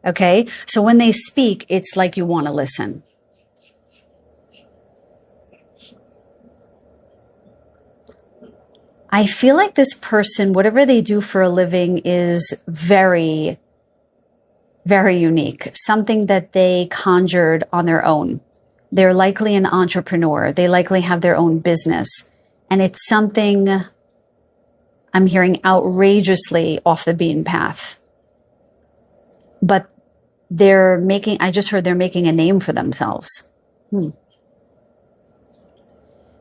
Okay? So when they speak, it's like you want to listen. I feel like this person, whatever they do for a living, is very, very unique. Something that they conjured on their own. They're likely an entrepreneur. They likely have their own business. And it's something I'm hearing outrageously off the beaten path. But I just heard they're making a name for themselves.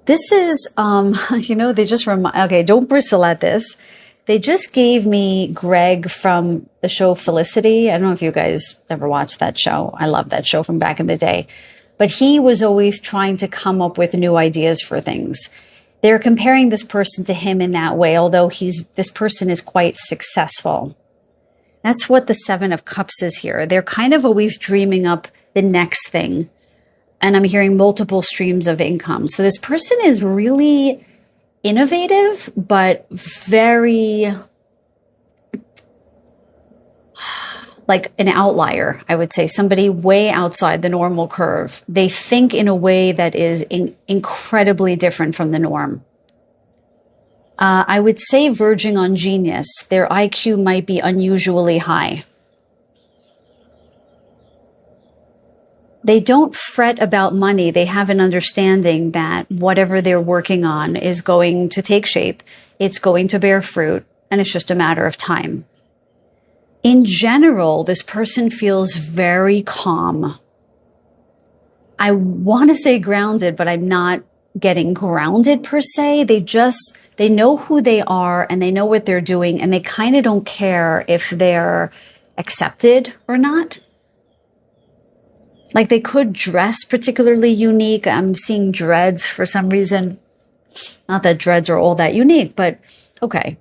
This is, they just okay, don't bristle at this. They just gave me Greg from the show Felicity. I don't know if you guys ever watched that show. I love that show from back in the day. But he was always trying to come up with new ideas for things. They're comparing this person to him in that way, although this person is quite successful. That's what the 7 of Cups is here. They're kind of always dreaming up the next thing. And I'm hearing multiple streams of income. So this person is really innovative, but very like an outlier, I would say. Somebody way outside the normal curve. They think in a way that is incredibly different from the norm. I would say verging on genius. Their IQ might be unusually high. They don't fret about money. They have an understanding that whatever they're working on is going to take shape. It's going to bear fruit, and it's just a matter of time. In general, this person feels very calm. I want to say grounded, but I'm not getting grounded per se. They know who they are and they know what they're doing, and they kind of don't care if they're accepted or not. Like they could dress particularly unique. I'm seeing dreads for some reason. Not that dreads are all that unique, but okay.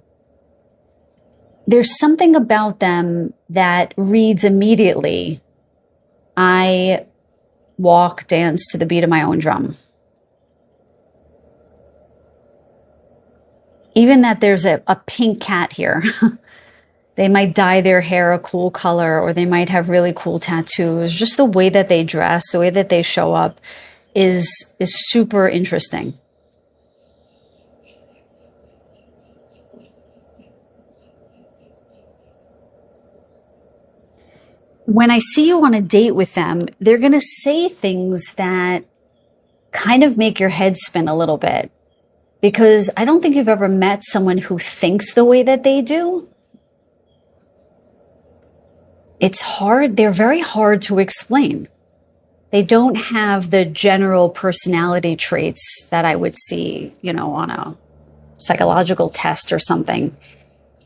There's something about them that reads immediately, I walk, dance to the beat of my own drum. Even that there's a pink cat here. They might dye their hair a cool color, or they might have really cool tattoos. Just the way that they dress, the way that they show up is super interesting. when I see you on a date with them, they're going to say things that kind of make your head spin a little bit, because I don't think you've ever met someone who thinks the way that they do. It's hard. They're very hard to explain. They don't have the general personality traits that I would see, on a psychological test or something.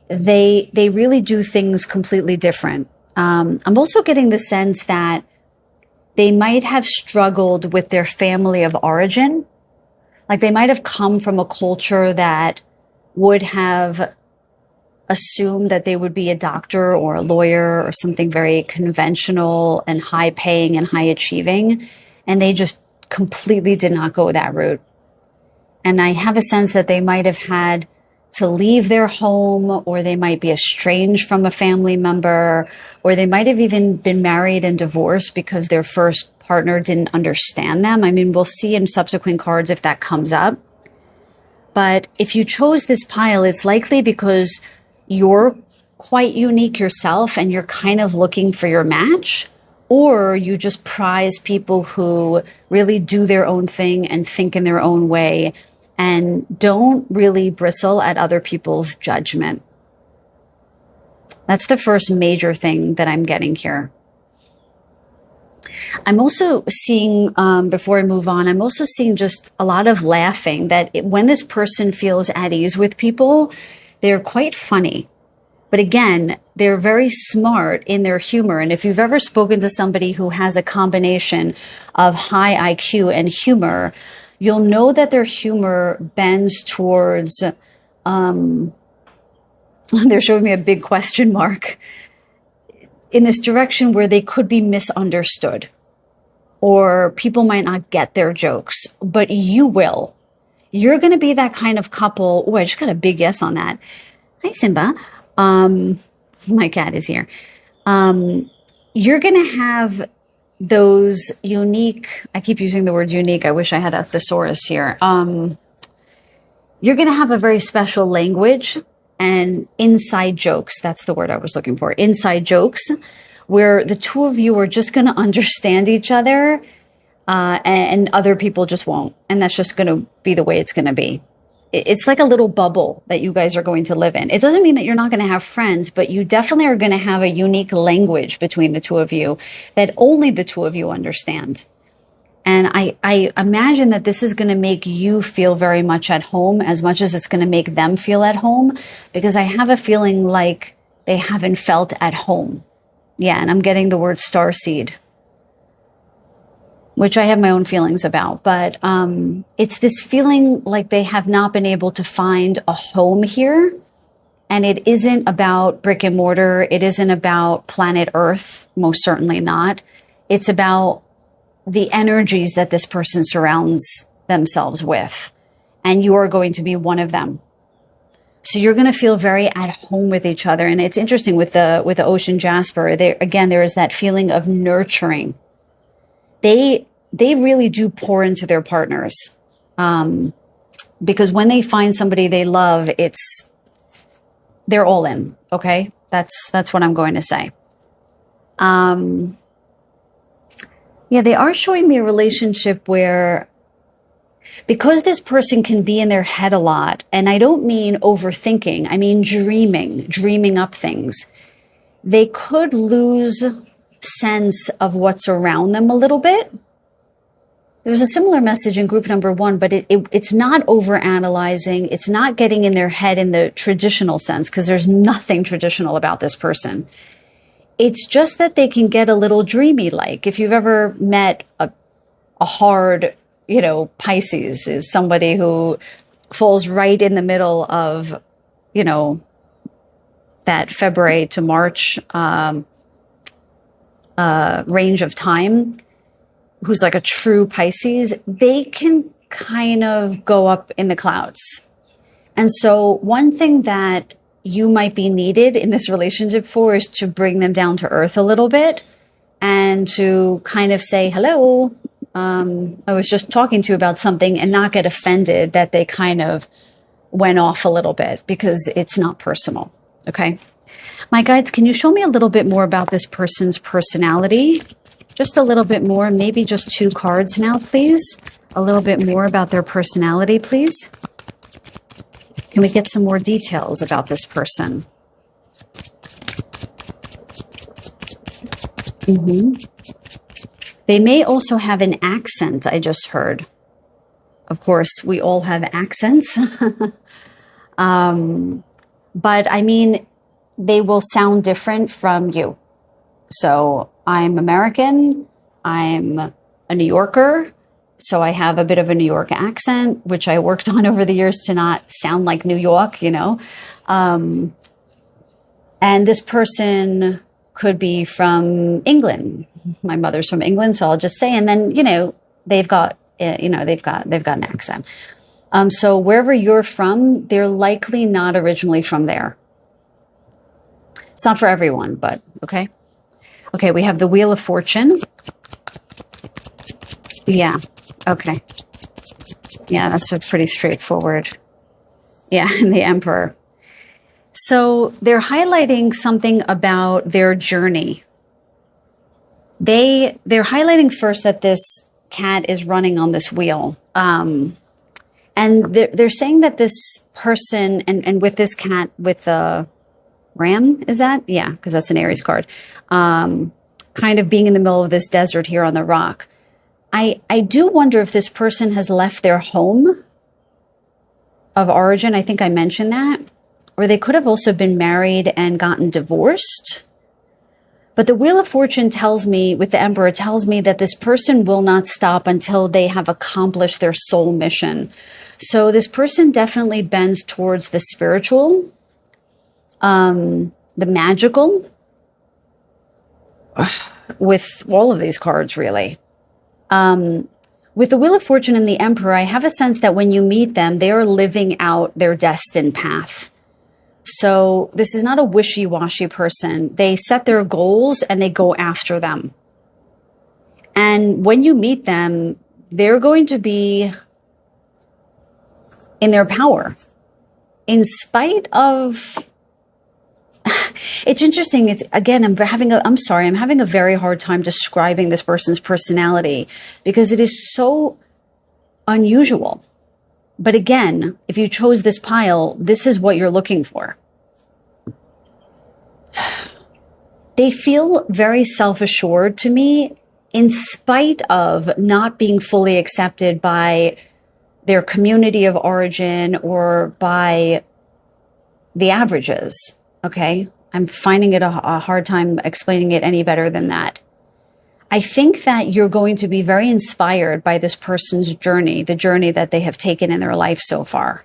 They really do things completely different. I'm also getting the sense that they might have struggled with their family of origin. Like they might have come from a culture that would have assumed that they would be a doctor or a lawyer or something very conventional and high paying and high achieving. And they just completely did not go that route. And I have a sense that they might have had to leave their home, or they might be estranged from a family member, or they might have even been married and divorced because their first partner didn't understand them. I mean, we'll see in subsequent cards if that comes up. But if you chose this pile, it's likely because you're quite unique yourself and you're kind of looking for your match, or you just prize people who really do their own thing and think in their own way and don't really bristle at other people's judgment. That's the first major thing that I'm getting here. I'm also seeing, before I move on, I'm also seeing just a lot of laughing, that when this person feels at ease with people, they're quite funny. But again, they're very smart in their humor. And if you've ever spoken to somebody who has a combination of high IQ and humor, you'll know that their humor bends towards, they're showing me a big question mark, in this direction where they could be misunderstood, or people might not get their jokes, but you will. You're going to be that kind of couple. Oh, I just got a big yes on that. Hi, Simba. My cat is here. You're going to have those unique, I keep using the word unique. I wish I had a thesaurus here. You're going to have a very special language and inside jokes. That's the word I was looking for. Inside jokes, where the two of you are just going to understand each other, and other people just won't. And that's just going to be the way it's going to be. It's like a little bubble that you guys are going to live in. It doesn't mean that you're not going to have friends, but you definitely are going to have a unique language between the two of you that only the two of you understand. And I imagine that this is going to make you feel very much at home as much as it's going to make them feel at home, because I have a feeling like they haven't felt at home. Yeah, and I'm getting the word starseed, which I have my own feelings about. But it's this feeling like they have not been able to find a home here. And it isn't about brick and mortar. It isn't about planet Earth, most certainly not. It's about the energies that this person surrounds themselves with. And you are going to be one of them. So you're going to feel very at home with each other. And it's interesting with the ocean jasper, there is that feeling of nurturing. They really do pour into their partners. Because when they find somebody they love, they're all in. Okay. That's what I'm going to say. They are showing me a relationship where, because this person can be in their head a lot, and I don't mean overthinking, I mean dreaming up things, they could lose sense of what's around them a little bit. There's a similar message in group number 1, but it's not overanalyzing. It's not getting in their head in the traditional sense, because there's nothing traditional about this person. It's just that they can get a little dreamy. Like if you've ever met a hard, Pisces is somebody who falls right in the middle of, that February to March range of time, who's like a true Pisces, they can kind of go up in the clouds. And so one thing that you might be needed in this relationship for is to bring them down to earth a little bit and to kind of say, hello, I was just talking to you about something, and not get offended that they kind of went off a little bit, because it's not personal. Okay. My guides, can you show me a little bit more about this person's personality? Just a little bit more, maybe just 2 cards now, please. A little bit more about their personality, please. Can we get some more details about this person? They may also have an accent, I just heard. Of course, we all have accents. But I mean, they will sound different from you. So I'm American, I'm a New Yorker, so I have a bit of a New York accent, which I worked on over the years to not sound like New York, you know. And this person could be from England. My mother's from England, so I'll just say, and then, you know, they've got an accent. So wherever you're from, they're likely not originally from there. It's not for everyone, but okay. Okay, we have the Wheel of Fortune. Yeah, okay. Yeah, that's pretty straightforward. Yeah, and the Emperor. So they're highlighting something about their journey. They're highlighting first that this cat is running on this wheel. And they're saying that this person, and with this cat, with the ram, is that? Yeah, because that's an Aries card. Kind of being in the middle of this desert here on the rock. I do wonder if this person has left their home of origin. I think I mentioned that. Or they could have also been married and gotten divorced. But the Wheel of Fortune tells me, with the Emperor, tells me that this person will not stop until they have accomplished their soul mission. So this person definitely bends towards the spiritual, the magical, with all of these cards, really. With the Wheel of Fortune and the Emperor, I have a sense that when you meet them, they are living out their destined path. So this is not a wishy-washy person. They set their goals and they go after them. And when you meet them, they're going to be in their power. In spite of... It's interesting. It's again, I'm having a very hard time describing this person's personality because it is so unusual. But again, if you chose this pile, this is what you're looking for. They feel very self-assured to me, in spite of not being fully accepted by their community of origin or by the averages. Okay? I'm finding it a hard time explaining it any better than that. I think that you're going to be very inspired by this person's journey, the journey that they have taken in their life so far.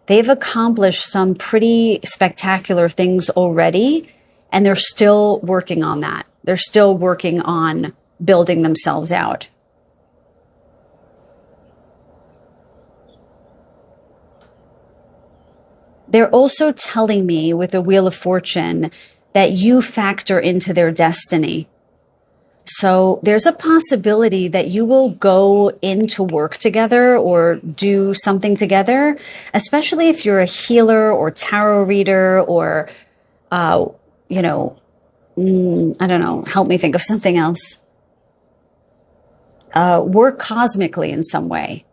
They've accomplished some pretty spectacular things already, and they're still working on that. They're still working on building themselves out. They're also telling me with the Wheel of Fortune that you factor into their destiny. So there's a possibility that you will go into work together or do something together, especially if you're a healer or tarot reader or, I don't know, help me think of something else. Work cosmically in some way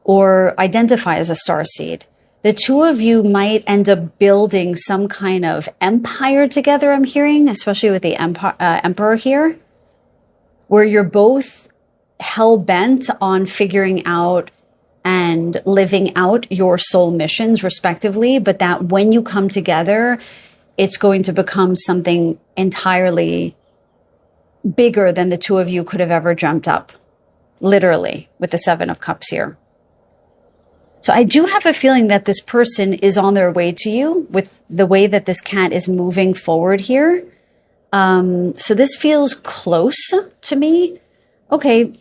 or identify as a starseed. The two of you might end up building some kind of empire together, I'm hearing, especially with the Emperor here, where you're both hell-bent on figuring out and living out your soul missions respectively, but that when you come together, it's going to become something entirely bigger than the two of you could have ever dreamt up, literally, with the Seven of Cups here. So I do have a feeling that this person is on their way to you with the way that this cat is moving forward here. So this feels close to me. Okay,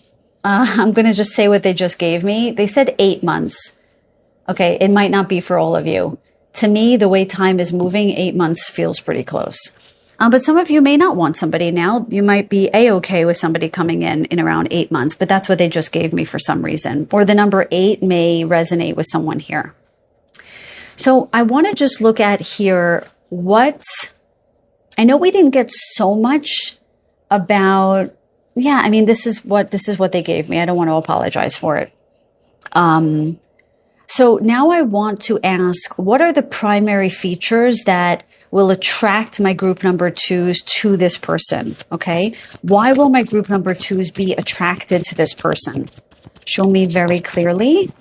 I'm going to just say what they just gave me. They said 8 months. Okay, it might not be for all of you. To me, the way time is moving, 8 months feels pretty close. But some of you may not want somebody now. You might be A-okay with somebody coming in around 8 months, but that's what they just gave me for some reason. Or the number 8 may resonate with someone here. So I want to just look at here what I know we didn't get so much about, yeah, I mean, this is what they gave me. I don't want to apologize for it. So now I want to ask, what are the primary features that will attract my group number twos to this person? Okay. Why will my group number twos be attracted to this person? Show me very clearly.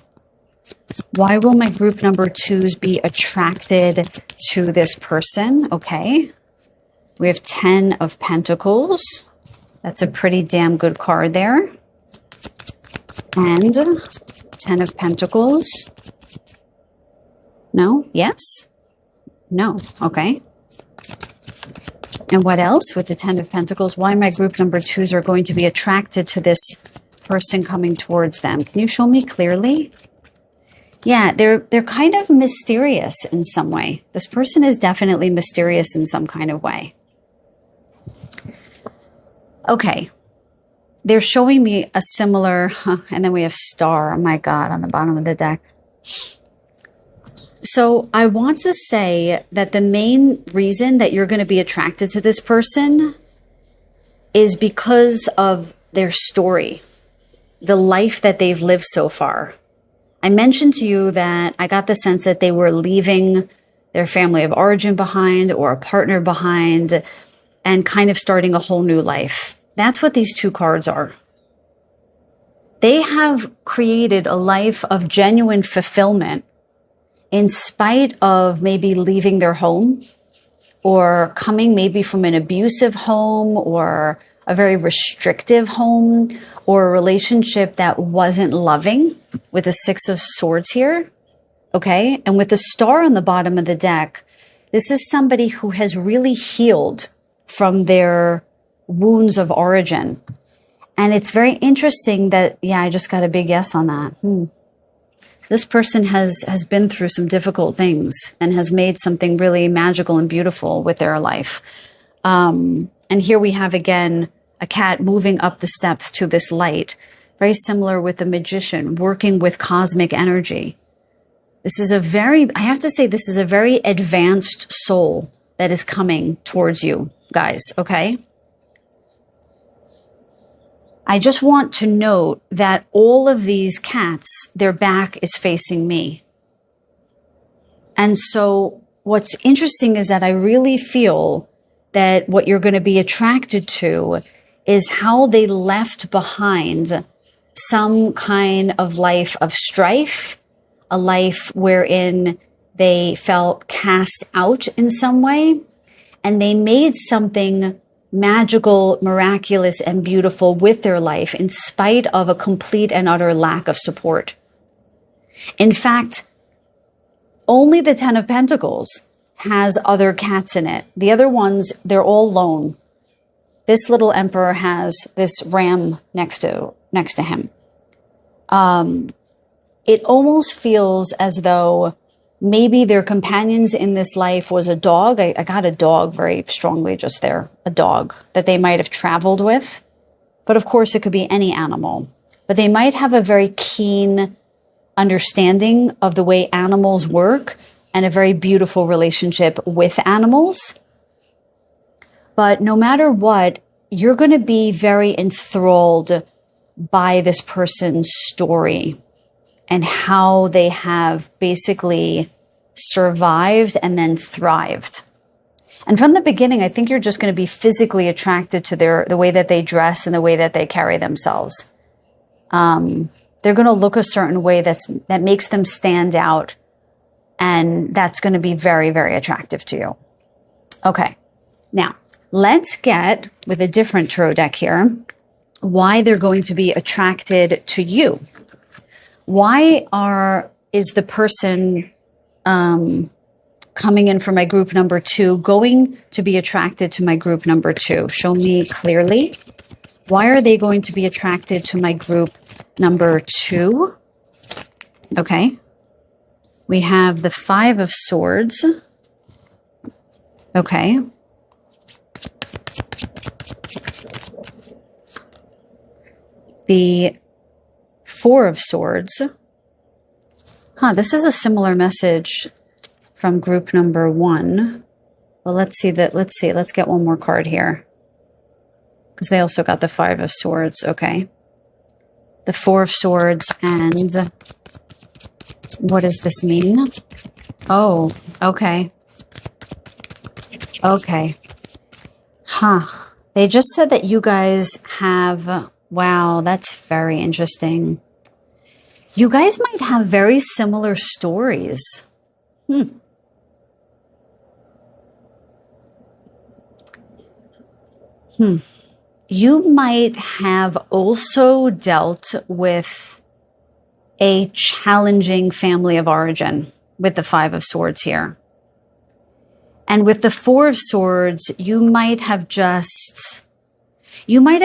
Why will my group number twos be attracted to this person? Okay. We have 10 of Pentacles. That's a pretty damn good card there. And 10 of Pentacles. No? Yes? No. Okay. And what else with the 10 of Pentacles? Why my group number twos are going to be attracted to this person coming towards them? Can you show me clearly? Yeah, they're kind of mysterious in some way. This person is definitely mysterious in some kind of way. Okay. They're showing me a similar, and then we have star, oh my God, on the bottom of the deck. So I want to say that the main reason that you're going to be attracted to this person is because of their story, the life that they've lived so far. I mentioned to you that I got the sense that they were leaving their family of origin behind or a partner behind and kind of starting a whole new life. That's what these two cards are. They have created a life of genuine fulfillment in spite of maybe leaving their home or coming maybe from an abusive home or a very restrictive home or a relationship that wasn't loving with the 6 of Swords here. Okay. And with the star on the bottom of the deck, this is somebody who has really healed from their wounds of origin. And it's very interesting that, yeah, I just got a big yes on that. This person has been through some difficult things and has made something really magical and beautiful with their life. And here we have, again, a cat moving up the steps to this light, very similar with the magician working with cosmic energy. This is I have to say, this is a very advanced soul that is coming towards you guys. Okay. I just want to note that all of these cats, their back is facing me. And so what's interesting is that I really feel that what you're going to be attracted to is how they left behind some kind of life of strife, a life wherein they felt cast out in some way, and they made something magical, miraculous, and beautiful with their life in spite of a complete and utter lack of support. In fact, only the 10 of Pentacles has other cats in it. The other ones, they're all lone. This little emperor has this ram next to him. It almost feels as though maybe their companions in this life was a dog. I got a dog very strongly just there, a dog that they might have traveled with. But of course, it could be any animal. But they might have a very keen understanding of the way animals work and a very beautiful relationship with animals. But no matter what, you're going to be very enthralled by this person's story and how they have basically survived and then thrived. And from the beginning, I think you're just going to be physically attracted to the way that they dress and the way that they carry themselves. They're going to look a certain way that makes them stand out. And that's going to be very, very attractive to you. Okay. Now, let's get, with a different tarot deck here, why they're going to be attracted to you. Why is the person coming in for my group number 2 going to be attracted to my group number 2? Show me clearly. Why are they going to be attracted to my group number 2? Okay. We have the 5 of Swords. Okay. The 4 of Swords. This is a similar message from group number 1. Well, let's see that. Let's see. Let's get one more card here. Because they also got the Five of Swords. Okay. The Four of Swords. And what does this mean? Oh, okay. Okay. Huh. They just said that you guys have... Wow, that's very interesting. You guys might have very similar stories. You might have also dealt with a challenging family of origin with the Five of Swords here. And with the Four of Swords, you might have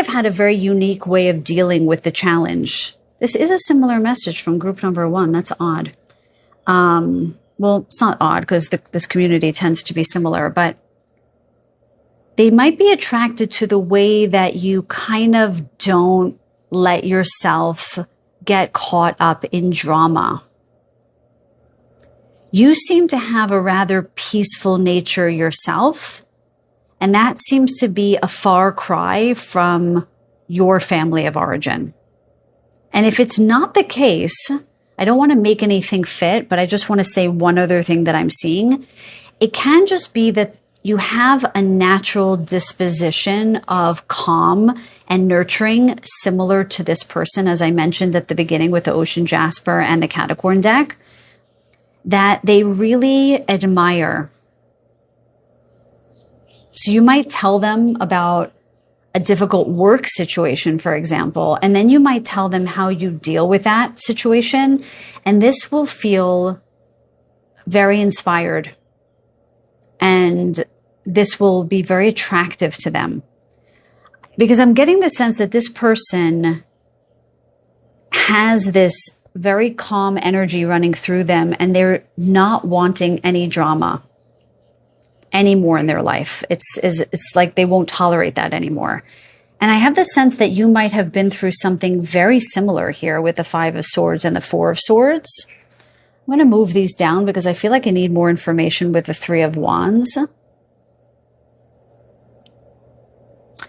had a very unique way of dealing with the challenge. This is a similar message from group number 1. That's odd. Well, it's not odd because this community tends to be similar, but they might be attracted to the way that you kind of don't let yourself get caught up in drama. You seem to have a rather peaceful nature yourself, and that seems to be a far cry from your family of origin. And if it's not the case, I don't want to make anything fit, but I just want to say one other thing that I'm seeing. It can just be that you have a natural disposition of calm and nurturing similar to this person, as I mentioned at the beginning with the Ocean Jasper and the Catacorn deck, that they really admire. So you might tell them about a difficult work situation, for example, and then you might tell them how you deal with that situation, and this will feel very inspired. And this will be very attractive to them. Because I'm getting the sense that this person has this very calm energy running through them, and they're not wanting any drama anymore in their life. It's like they won't tolerate that anymore. And I have the sense that you might have been through something very similar here with the Five of Swords and the Four of Swords. I'm going to move these down because I feel like I need more information with the Three of Wands.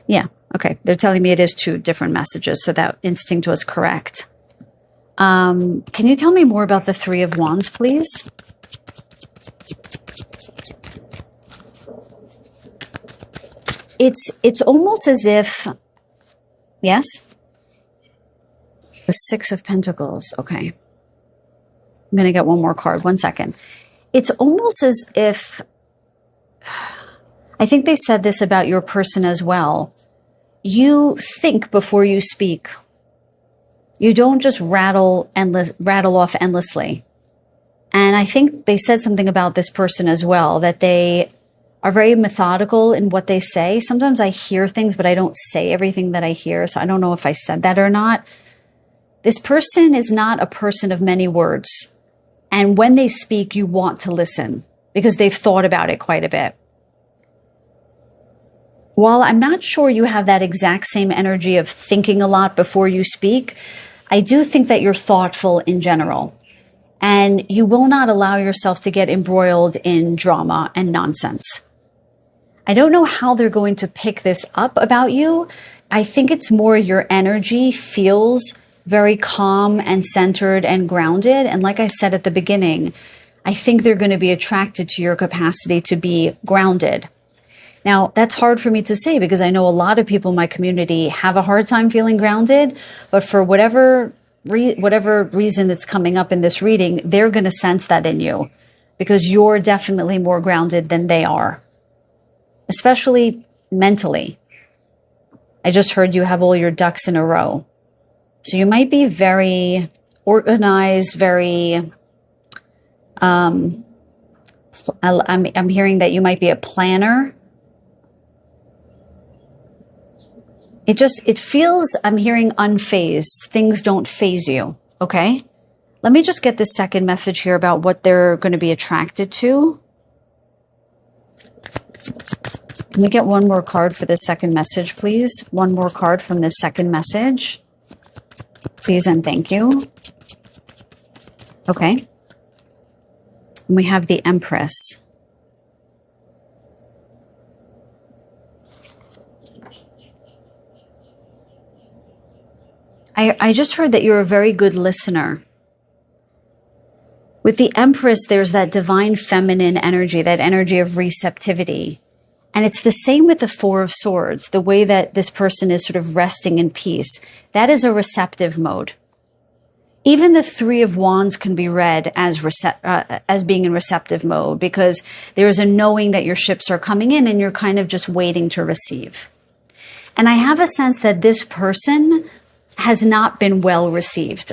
Yeah, okay. They're telling me it is 2 different messages, so that instinct was correct. Can you tell me more about the Three of Wands, please? It's almost as if, yes? The Six of Pentacles, okay. I'm going to get one more card, 1 second. It's almost as if, I think they said this about your person as well. You think before you speak. You don't just rattle off endlessly. And I think they said something about this person as well, that they are very methodical in what they say. Sometimes I hear things, but I don't say everything that I hear. So I don't know if I said that or not. This person is not a person of many words. And when they speak, you want to listen because they've thought about it quite a bit. While I'm not sure you have that exact same energy of thinking a lot before you speak, I do think that you're thoughtful in general. And you will not allow yourself to get embroiled in drama and nonsense. I don't know how they're going to pick this up about you. I think it's more your energy feels very calm and centered and grounded. And like I said at the beginning, I think they're going to be attracted to your capacity to be grounded. Now, that's hard for me to say because I know a lot of people in my community have a hard time feeling grounded, but for whatever reason that's coming up in this reading, they're going to sense that in you because you're definitely more grounded than they are, especially mentally. I just heard you have all your ducks in a row. So you might be very organized, very, I'm hearing that you might be a planner. It feels, I'm hearing unfazed. Things don't faze you, okay? Let me just get this second message here about what they're going to be attracted to. Can we get one more card for this second message, please? One more card from this second message. Please and thank you. Okay. And we have the Empress. I just heard that you're a very good listener. With the Empress, there's that divine feminine energy, that energy of receptivity. And it's the same with the Four of Swords, the way that this person is sort of resting in peace. That is a receptive mode. Even the Three of Wands can be read as being in receptive mode, because there is a knowing that your ships are coming in and you're kind of just waiting to receive. And I have a sense that this person has not been well received.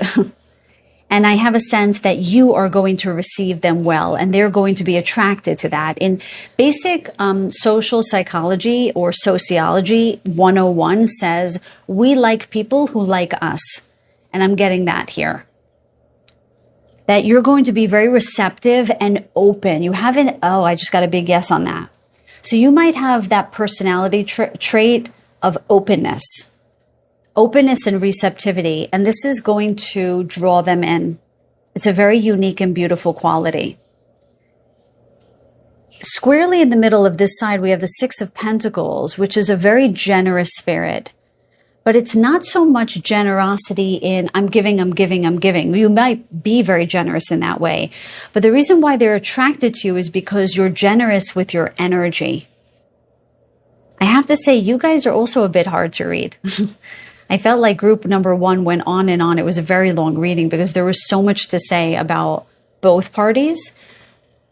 And I have a sense that you are going to receive them well, and they're going to be attracted to that. In basic social psychology or sociology 101 says, we like people who like us. And I'm getting that here. That you're going to be very receptive and open. You haven't, oh, I just got a big yes on that. So you might have that personality trait of openness. Openness and receptivity, and this is going to draw them in. It's a very unique and beautiful quality. Squarely in the middle of this side, we have the Six of Pentacles, which is a very generous spirit. But it's not so much generosity in I'm giving, I'm giving, I'm giving. You might be very generous in that way. But the reason why they're attracted to you is because you're generous with your energy. I have to say, you guys are also a bit hard to read. I felt like group number 1 went on and on. It was a very long reading because there was so much to say about both parties.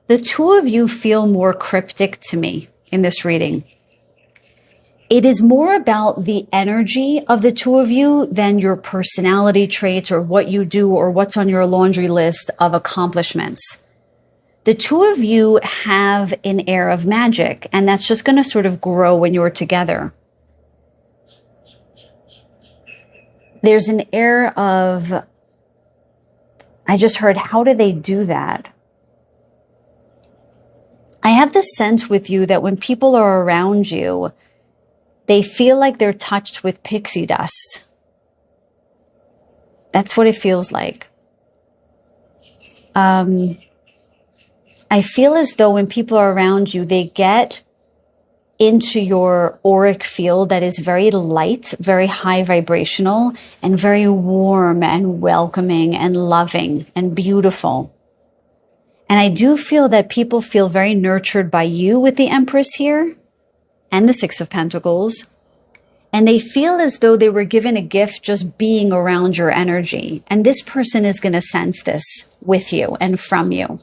The two of you feel more cryptic to me in this reading. It is more about the energy of the two of you than your personality traits or what you do or what's on your laundry list of accomplishments. The two of you have an air of magic, and that's just going to sort of grow when you're together. There's an air of, I just heard, how do they do that? I have this sense with you that when people are around you, they feel like they're touched with pixie dust. That's what it feels like. I feel as though when people are around you, they get into your auric field that is very light, very high vibrational, and very warm and welcoming and loving and beautiful. And I do feel that people feel very nurtured by you with the Empress here and the Six of Pentacles. And they feel as though they were given a gift just being around your energy. And this person is going to sense this with you and from you.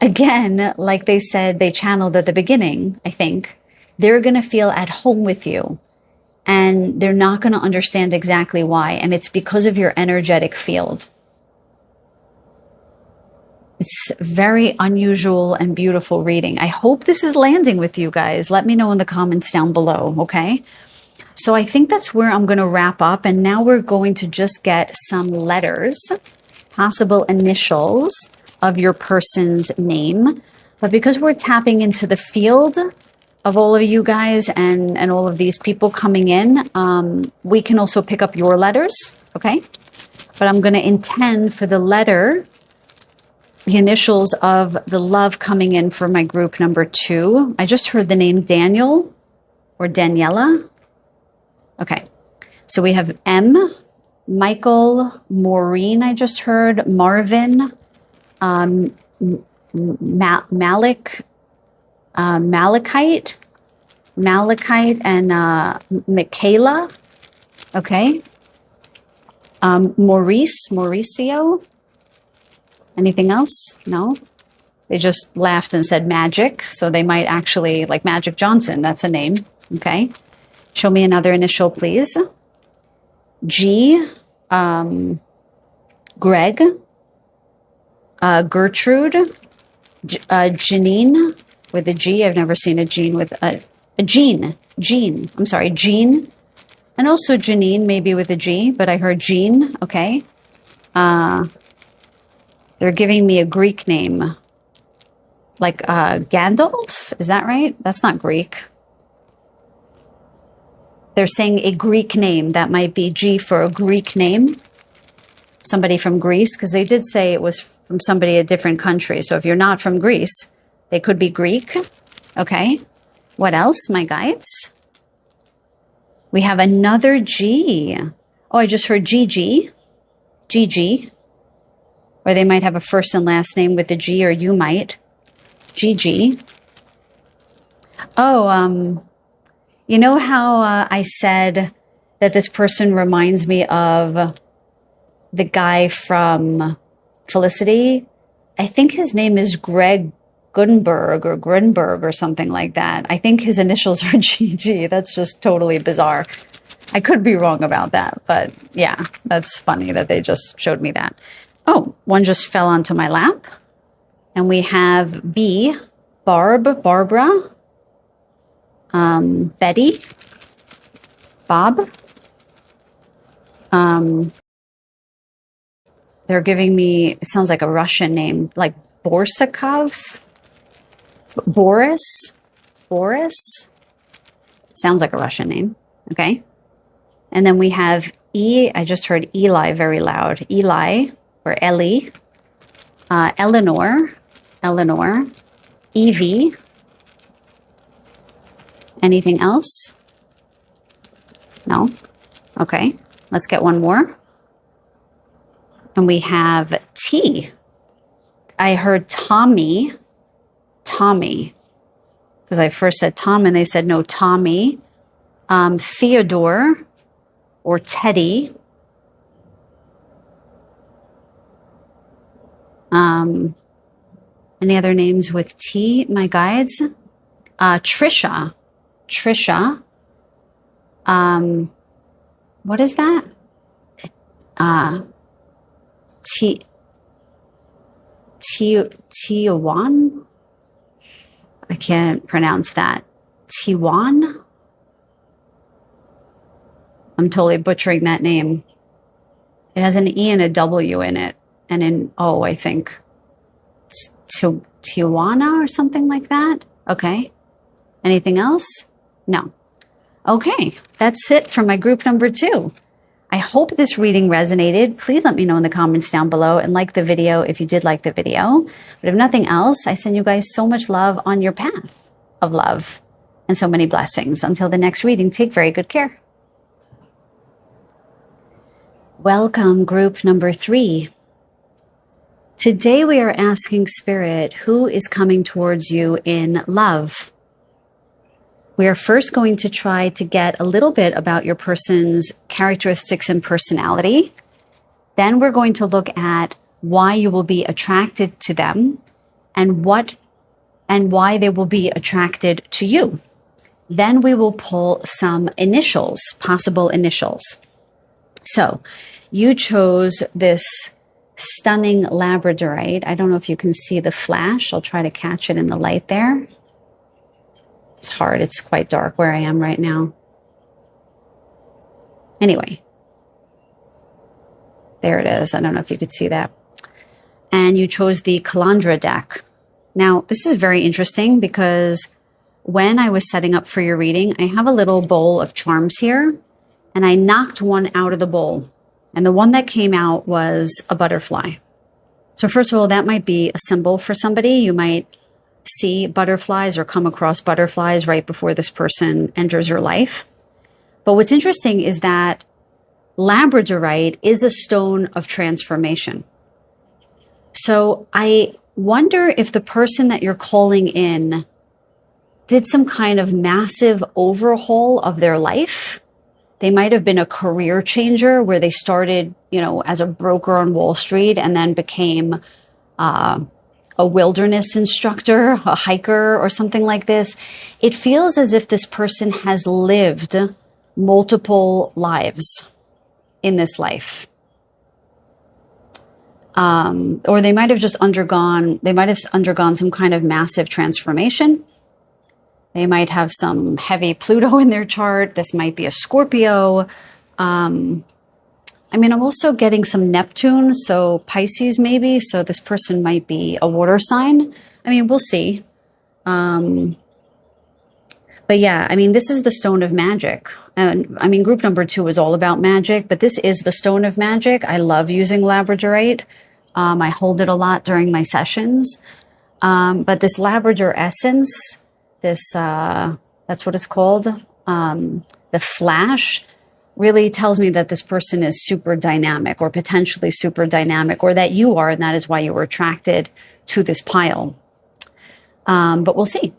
Again, like they said, they channeled at the beginning, I think, they're going to feel at home with you and they're not going to understand exactly why. And it's because of your energetic field. It's very unusual and beautiful reading. I hope this is landing with you guys. Let me know in the comments down below, okay? So I think that's where I'm going to wrap up. And now we're going to just get some letters, possible initials of your person's name. But because we're tapping into the field of all of you guys and all of these people coming in, we can also pick up your letters, okay? But I'm going to intend for the letter, the initials of the love coming in for my group number 2. I just heard the name Daniel or Daniela. Okay, so we have M, Michael, Maureen, I just heard, Marvin, Malachite, and Michaela. Okay. Mauricio. Anything else? No? They just laughed and said magic. So they might actually, like Magic Johnson, that's a name. Okay. Show me another initial, please. G, Greg, Gertrude, Janine with a G. I've never seen a Jean with a Jean. I'm sorry, Jean. And also Janine, maybe with a G, but I heard Jean. Okay. They're giving me a Greek name. Like Gandalf? Is that right? That's not Greek. They're saying a Greek name. That might be G for a Greek name. Somebody from Greece, because they did say it was from somebody a different country. So if you're not from Greece, they could be Greek. Okay. What else, my guides? We have another G. Oh, I just heard Gigi. Gigi. Or they might have a first and last name with the G, or you might. Gigi. Oh, you know how I said that this person reminds me of the guy from Felicity? I think his name is Greg Gunberg or Grunberg or something like that. I think his initials are GG. That's just totally bizarre. I could be wrong about that, but yeah, that's funny that they just showed me that. Oh, one just fell onto my lap. And we have B, Barb, Barbara, Betty, Bob. They're giving me, it sounds like a Russian name, like Borsakov, Boris. Sounds like a Russian name. Okay. And then we have E, I just heard Eli very loud. Eli, or Ellie, Eleanor, Evie. Anything else? No? Okay. Let's get one more. And we have T. I heard Tommy. Because I first said Tom and they said no, Tommy. Theodore or Teddy. Any other names with T, my guides? Trisha. What is that? Tiwan? I can't pronounce that. Tiwan? I'm totally butchering that name. It has an E and a W in it. And an O, I think. Tijuana or something like that? Okay. Anything else? No. Okay. That's it for my group number 2. I hope this reading resonated. Please let me know in the comments down below and like the video if you did like the video. But if nothing else, I send you guys so much love on your path of love and so many blessings. Until the next reading, take very good care. Welcome, group number 3. Today we are asking Spirit, who is coming towards you in love? We are first going to try to get a little bit about your person's characteristics and personality. Then we're going to look at why you will be attracted to them and why they will be attracted to you. Then we will pull some initials, possible initials. So you chose this stunning Labradorite. I don't know if you can see the flash. I'll try to catch it in the light there. It's hard. It's quite dark where I am right now. Anyway, there it is. I don't know if you could see that. And you chose the Calandra deck. Now, this is very interesting because when I was setting up for your reading, I have a little bowl of charms here, and I knocked one out of the bowl. And the one that came out was a butterfly. So first of all, that might be a symbol for somebody. You might see butterflies or come across butterflies right before this person enters your life. But what's interesting is that Labradorite is a stone of transformation. So I wonder if the person that you're calling in did some kind of massive overhaul of their life. They might have been a career changer where they started, as a broker on Wall Street and then became a wilderness instructor, a hiker or something like this. It feels as if this person has lived multiple lives in this life. Or they might have just undergone some kind of massive transformation. They might have some heavy Pluto in their chart. This might be a Scorpio. I'm also getting some Neptune, so Pisces maybe. So this person might be a water sign. We'll see. But yeah, this is the stone of magic. And group number 2 is all about magic, but this is the stone of magic. I love using Labradorite. I hold it a lot during my sessions. But this Labrador essence, that's what it's called. The flash. really tells me that this person is super dynamic or potentially super dynamic, or that you are, and that is why you were attracted to this pile. But we'll see.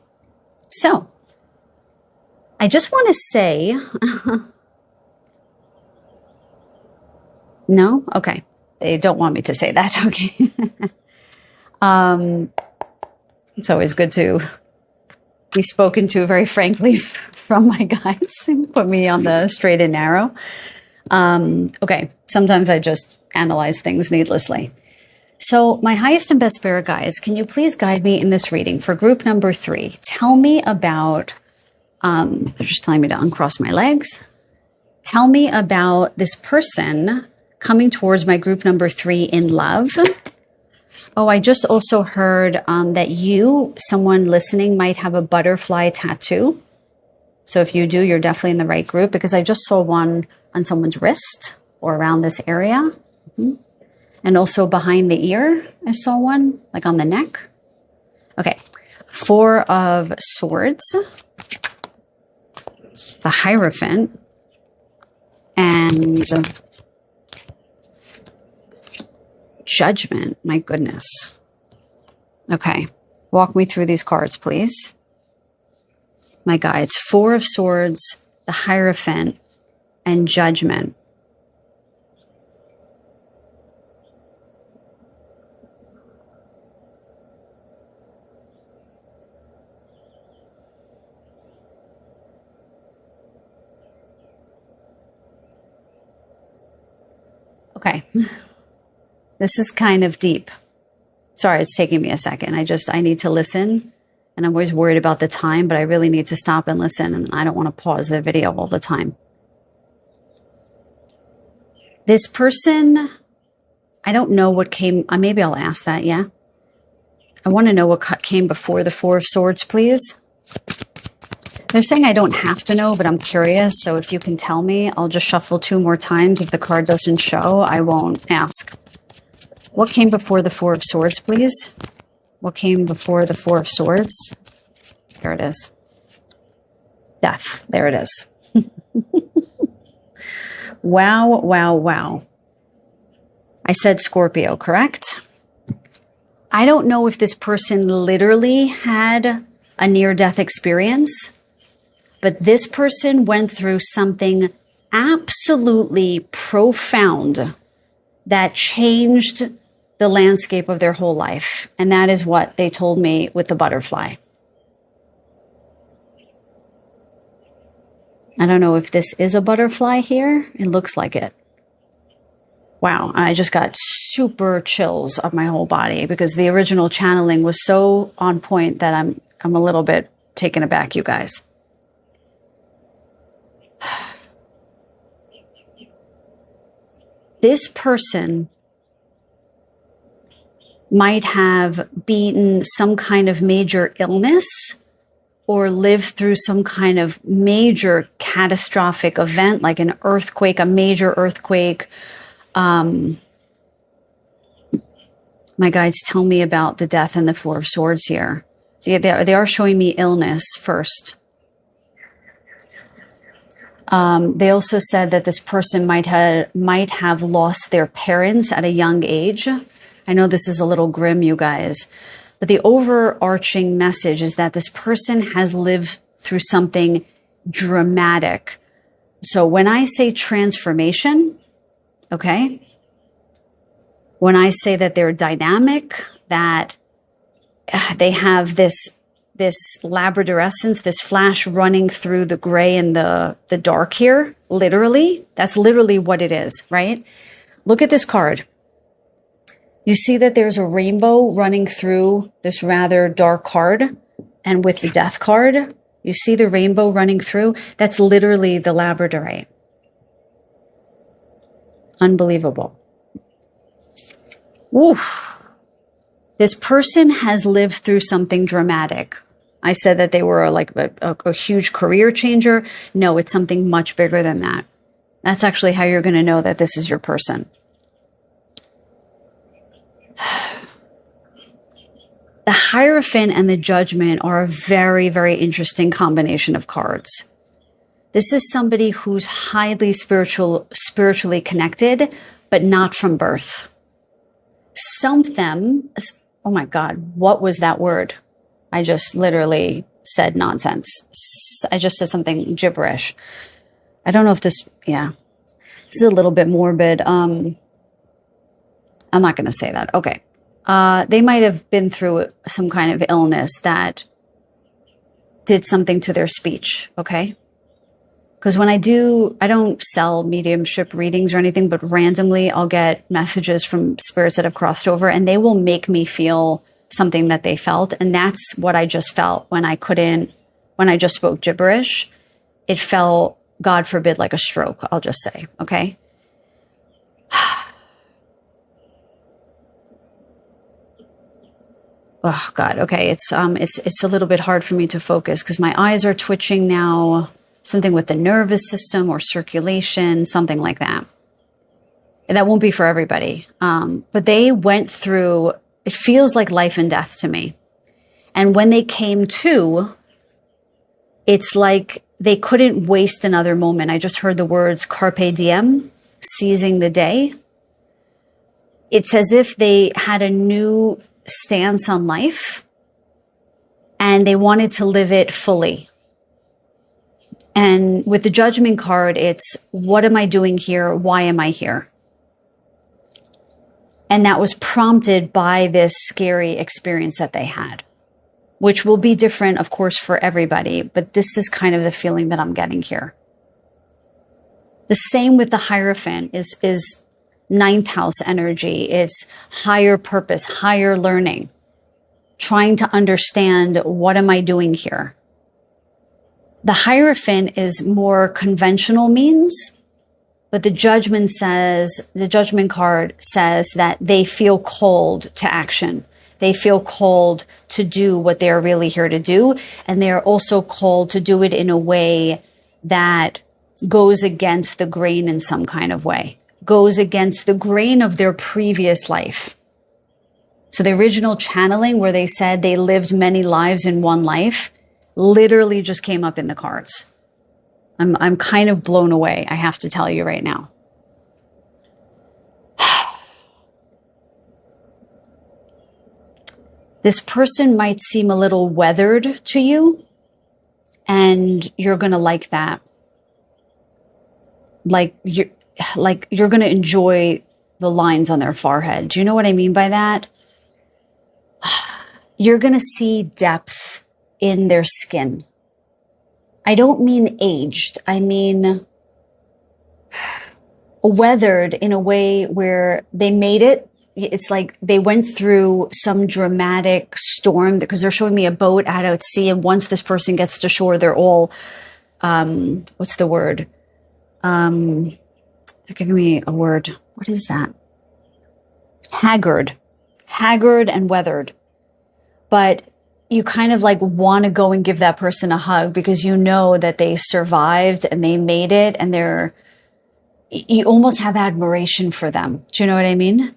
So I just want to say, no? Okay. They don't want me to say that. Okay. It's always good to be spoken to very frankly from my guides and put me on the straight and narrow. Okay. Sometimes I just analyze things needlessly. So my highest and best spirit guides, can you please guide me in this reading for group number 3? Tell me about, they're just telling me to uncross my legs. Tell me about this person coming towards my group number 3 in love. Oh, I just also heard that you, someone listening, might have a butterfly tattoo. So if you do, you're definitely in the right group, because I just saw one on someone's wrist or around this area. Mm-hmm. And also behind the ear, I saw one, like on the neck. Okay, 4 of Swords, the Hierophant, and Judgment. My goodness. Okay, walk me through these cards, please. My guides, 4 of Swords, the Hierophant, and Judgment. Okay. This is kind of deep. Sorry, it's taking me a second. I need to listen, and I'm always worried about the time, but I really need to stop and listen, and I don't want to pause the video all the time. This person, I don't know what came, maybe I'll ask that, yeah? I want to know what came before the 4 of Swords, please. They're saying I don't have to know, but I'm curious. So if you can tell me, I'll just shuffle 2 more times. If the card doesn't show, I won't ask. What came before the 4 of Swords, please? What came before the 4 of Swords? There it is. Death. There it is. Wow, wow, wow. I said Scorpio, correct? I don't know if this person literally had a near-death experience, but this person went through something absolutely profound that changed the landscape of their whole life. And that is what they told me with the butterfly. I don't know if this is a butterfly here. It looks like it. Wow, I just got super chills up my whole body because the original channeling was so on point that I'm a little bit taken aback, you guys. This person might have beaten some kind of major illness or lived through some kind of major catastrophic event, like an earthquake, a major earthquake. My guides tell me about the death and the 4 of Swords here. See, they are showing me illness first. They also said that this person might have lost their parents at a young age. I know this is a little grim, you guys, but the overarching message is that this person has lived through something dramatic. So when I say transformation, okay, when I say that they're dynamic, that they have this labradorescence, this flash running through the gray and the dark here, literally, that's literally what it is, right? Look at this card. You see that there's a rainbow running through this rather dark card, and with the death card, you see the rainbow running through. That's literally the labradorite. Unbelievable. Oof. This person has lived through something dramatic. I said that they were like a huge career changer. No, it's something much bigger than that. That's actually how you're going to know that this is your person. The Hierophant and the Judgment are a very, very interesting combination of cards. This is somebody who's highly spiritually connected, but not from birth. Some of them, oh my God, what was that word? I just literally said nonsense. I just said something gibberish. I don't know if this, yeah, this is a little bit morbid. I'm not going to say that. Okay. They might have been through some kind of illness that did something to their speech. Okay. Because when I don't sell mediumship readings or anything, but randomly I'll get messages from spirits that have crossed over and they will make me feel something that they felt. And that's what I just felt when I just spoke gibberish. It felt, God forbid, like a stroke, I'll just say. Okay. Oh God. Okay. It's a little bit hard for me to focus because my eyes are twitching now. Something with the nervous system or circulation, something like that. And that won't be for everybody. But they went through, it feels like life and death to me. And when they came to, it's like they couldn't waste another moment. I just heard the words carpe diem, seizing the day. It's as if they had a new stance on life and they wanted to live it fully. And with the Judgment card, it's, what am I doing here? Why am I here? And that was prompted by this scary experience that they had, which will be different, of course, for everybody. But this is kind of the feeling that I'm getting here. The same with the Hierophant is ninth house energy. It's higher purpose, higher learning, trying to understand, what am I doing here? The Hierophant is more conventional means, but the Judgment card says that they feel called to action. They feel called to do what they're really here to do. And they're also called to do it in a way that goes against the grain in some kind of way, goes against the grain of their previous life. So the original channeling where they said they lived many lives in one life literally just came up in the cards. I'm kind of blown away, I have to tell you right now. This person might seem a little weathered to you, and you're going to like that. Like you're going to enjoy the lines on their forehead. Do you know what I mean by that? You're going to see depth in their skin. I don't mean aged. I mean weathered in a way where they made it. It's like they went through some dramatic storm, because they're showing me a boat out at sea. And once this person gets to shore, they're all, what's the word? They're giving me a word. What is that? Haggard and weathered. But you kind of like want to go and give that person a hug because you know that they survived and they made it, and you almost have admiration for them. Do you know what I mean?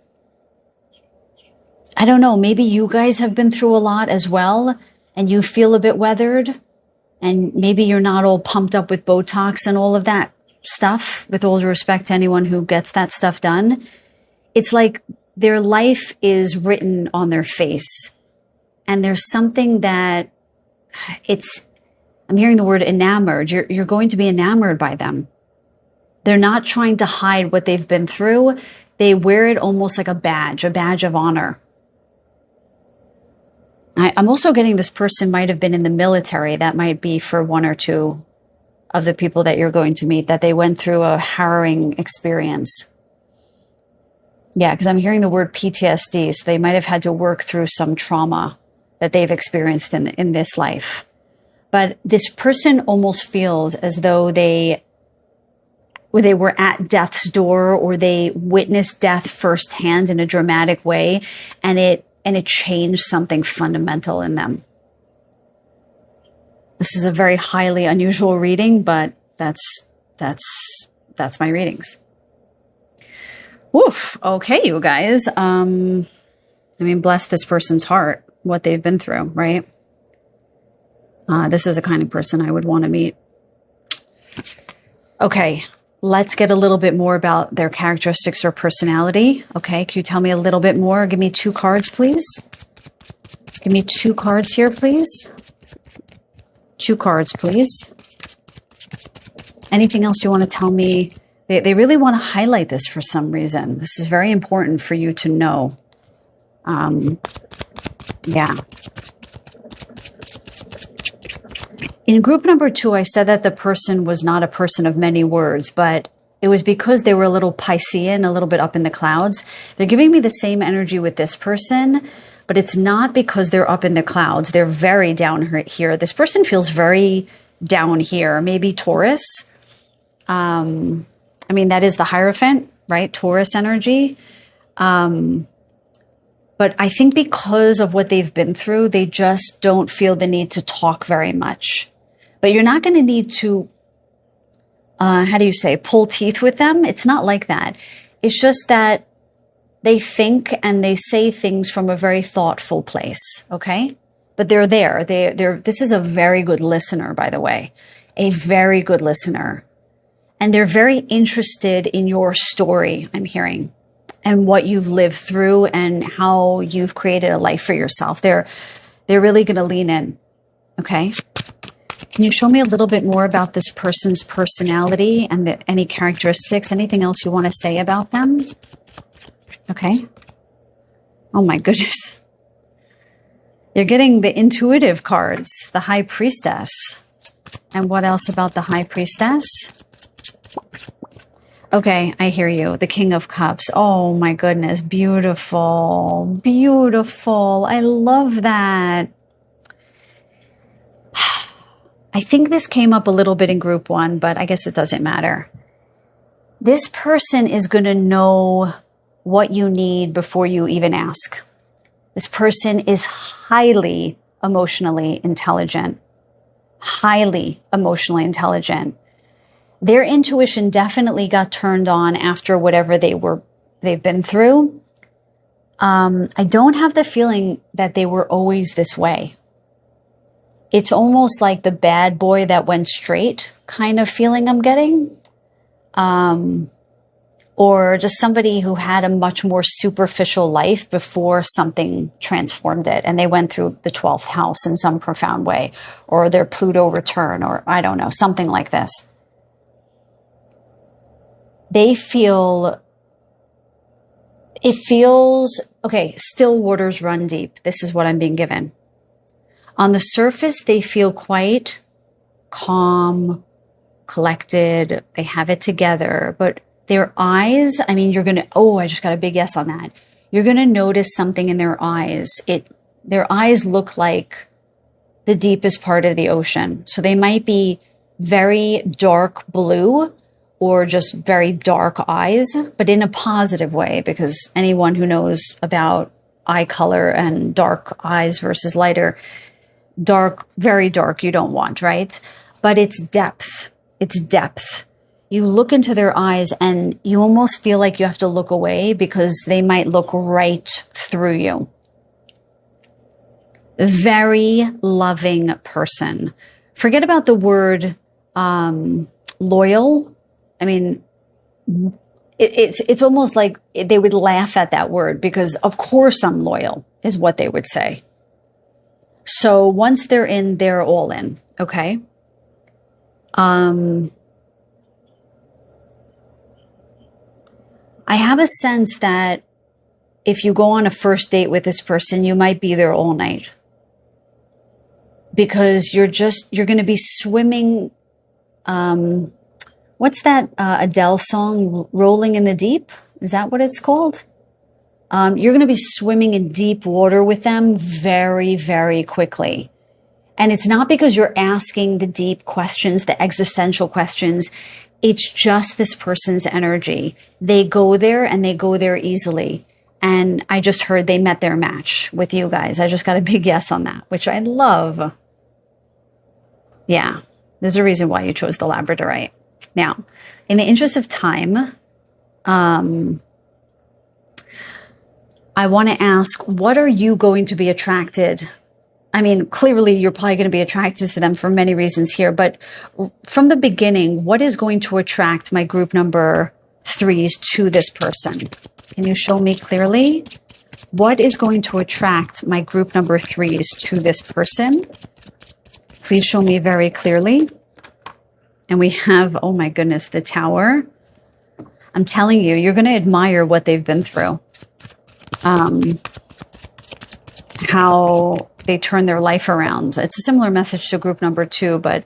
I don't know. Maybe you guys have been through a lot as well and you feel a bit weathered, and maybe you're not all pumped up with Botox and all of that stuff, with all due respect to anyone who gets that stuff done. It's like their life is written on their face. And there's something that I'm hearing the word enamored. You're going to be enamored by them. They're not trying to hide what they've been through. They wear it almost like a badge of honor. I'm also getting this person might have been in the military. That might be for one or two of the people that you're going to meet, that they went through a harrowing experience. Yeah, because I'm hearing the word PTSD. So they might have had to work through some trauma that they've experienced in this life. But this person almost feels as though they were at death's door, or they witnessed death firsthand in a dramatic way, and it changed something fundamental in them. This is a very highly unusual reading, but that's my readings. Woof. Okay, you guys. Bless this person's heart, what they've been through, right? This is a kind of person I would want to meet. Okay, let's get a little bit more about their characteristics or personality. Okay, can you tell me a little bit more? Give me 2 cards, please. Give me 2 cards here, please. 2 cards, please. Anything else you want to tell me? They really want to highlight this for some reason. This is very important for you to know. Yeah. In group number 2, I said that the person was not a person of many words, but it was because they were a little Piscean, a little bit up in the clouds. They're giving me the same energy with this person, but it's not because they're up in the clouds. They're very down here. This person feels very down here. Maybe Taurus. I mean, that is the Hierophant, right? Taurus energy. But I think because of what they've been through, they just don't feel the need to talk very much. But you're not going to need to, pull teeth with them. It's not like that. It's just that they think and they say things from a very thoughtful place, okay? But they're there. This is a very good listener, by the way. A very good listener. And they're very interested in your story, I'm hearing, and what you've lived through and how you've created a life for yourself. They're really going to lean in, okay? Can you show me a little bit more about this person's personality and any characteristics, anything else you want to say about them? Okay. Oh my goodness. You're getting the intuitive cards, the High Priestess. And what else about the High Priestess? Okay, I hear you. The King of Cups. Oh my goodness. Beautiful. Beautiful. I love that. I think this came up a little bit in group 1, but I guess it doesn't matter. This person is going to know what you need before you even ask. This person is highly emotionally intelligent. Highly emotionally intelligent. Their intuition definitely got turned on after whatever they've been through. I don't have the feeling that they were always this way. It's almost like the bad boy that went straight kind of feeling I'm getting. Or just somebody who had a much more superficial life before something transformed it. And they went through the 12th house in some profound way, or their Pluto return, or I don't know, something like this. It feels, okay, still waters run deep. This is what I'm being given. On the surface, they feel quite calm, collected. They have it together, but their eyes, I mean, I just got a big yes on that. You're going to notice something in their eyes. Their eyes look like the deepest part of the ocean. So they might be very dark blue or just very dark eyes, but in a positive way, because anyone who knows about eye color and dark eyes versus lighter, dark, very dark, you don't want, right? But it's depth. It's depth. You look into their eyes and you almost feel like you have to look away because they might look right through you. Very loving person. Forget about the word loyal. I mean, it's almost like they would laugh at that word because of course I'm loyal is what they would say. So once they're in, they're all in. Okay. I have a sense that if you go on a first date with this person, you might be there all night because you're going to be swimming. What's that Adele song, Rolling in the Deep? Is that what it's called? You're going to be swimming in deep water with them very, very quickly. And it's not because you're asking the deep questions, the existential questions. It's just this person's energy. They go there and they go there easily. And I just heard they met their match with you guys. I just got a big yes on that, which I love. Yeah, there's a reason why you chose the Labradorite. Now, in the interest of time, I want to ask, what are you going to be attracted I mean, clearly you're probably going to be attracted to them for many reasons here, but from the beginning, what is going to attract my group number 3s to this person? Can you show me clearly? What is going to attract my group number 3s to this person? Please show me very clearly. And we have, oh my goodness, the Tower. I'm telling you, you're going to admire what they've been through. How they turn their life around. It's a similar message to group number 2, but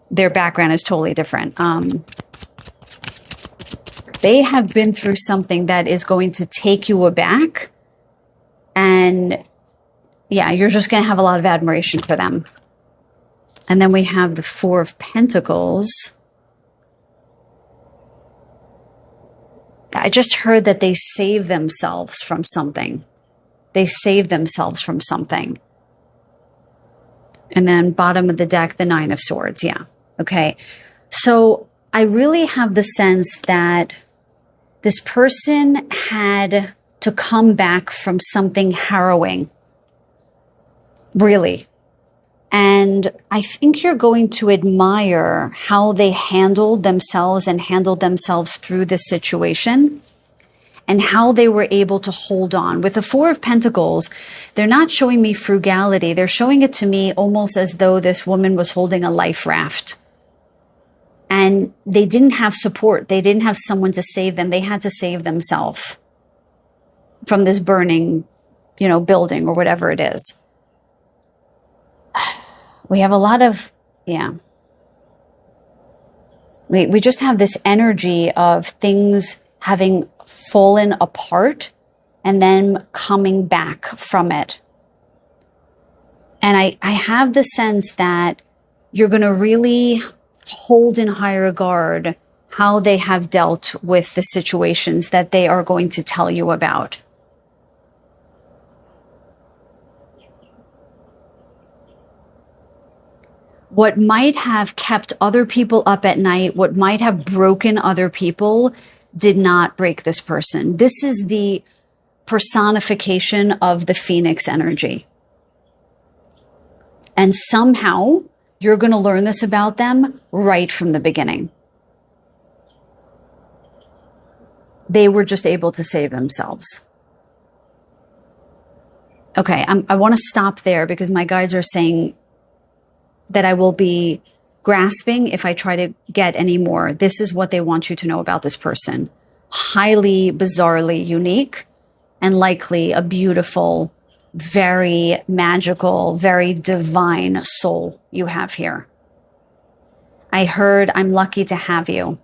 their background is totally different. They have been through something that is going to take you aback. And yeah, you're just going to have a lot of admiration for them. And then we have the 4 of Pentacles. I just heard that they save themselves from something. They save themselves from something. And then bottom of the deck, the 9 of Swords. Yeah. Okay. So I really have the sense that this person had to come back from something harrowing. Really. And I think you're going to admire how they handled themselves and handled themselves through this situation and how they were able to hold on. With the 4 of Pentacles, they're not showing me frugality. They're showing it to me almost as though this woman was holding a life raft. And they didn't have support. They didn't have someone to save them. They had to save themselves from this burning, building or whatever it is. We have a lot of, we just have this energy of things having fallen apart and then coming back from it. And I have the sense that you're going to really hold in high regard how they have dealt with the situations that they are going to tell you about. What might have kept other people up at night, what might have broken other people, did not break this person. This is the personification of the Phoenix energy. And somehow you're going to learn this about them right from the beginning. They were just able to save themselves. Okay, I want to stop there because my guides are saying that I will be grasping if I try to get any more. This is what they want you to know about this person. Highly, bizarrely unique, and likely a beautiful, very magical, very divine soul you have here. I heard, I'm lucky to have you.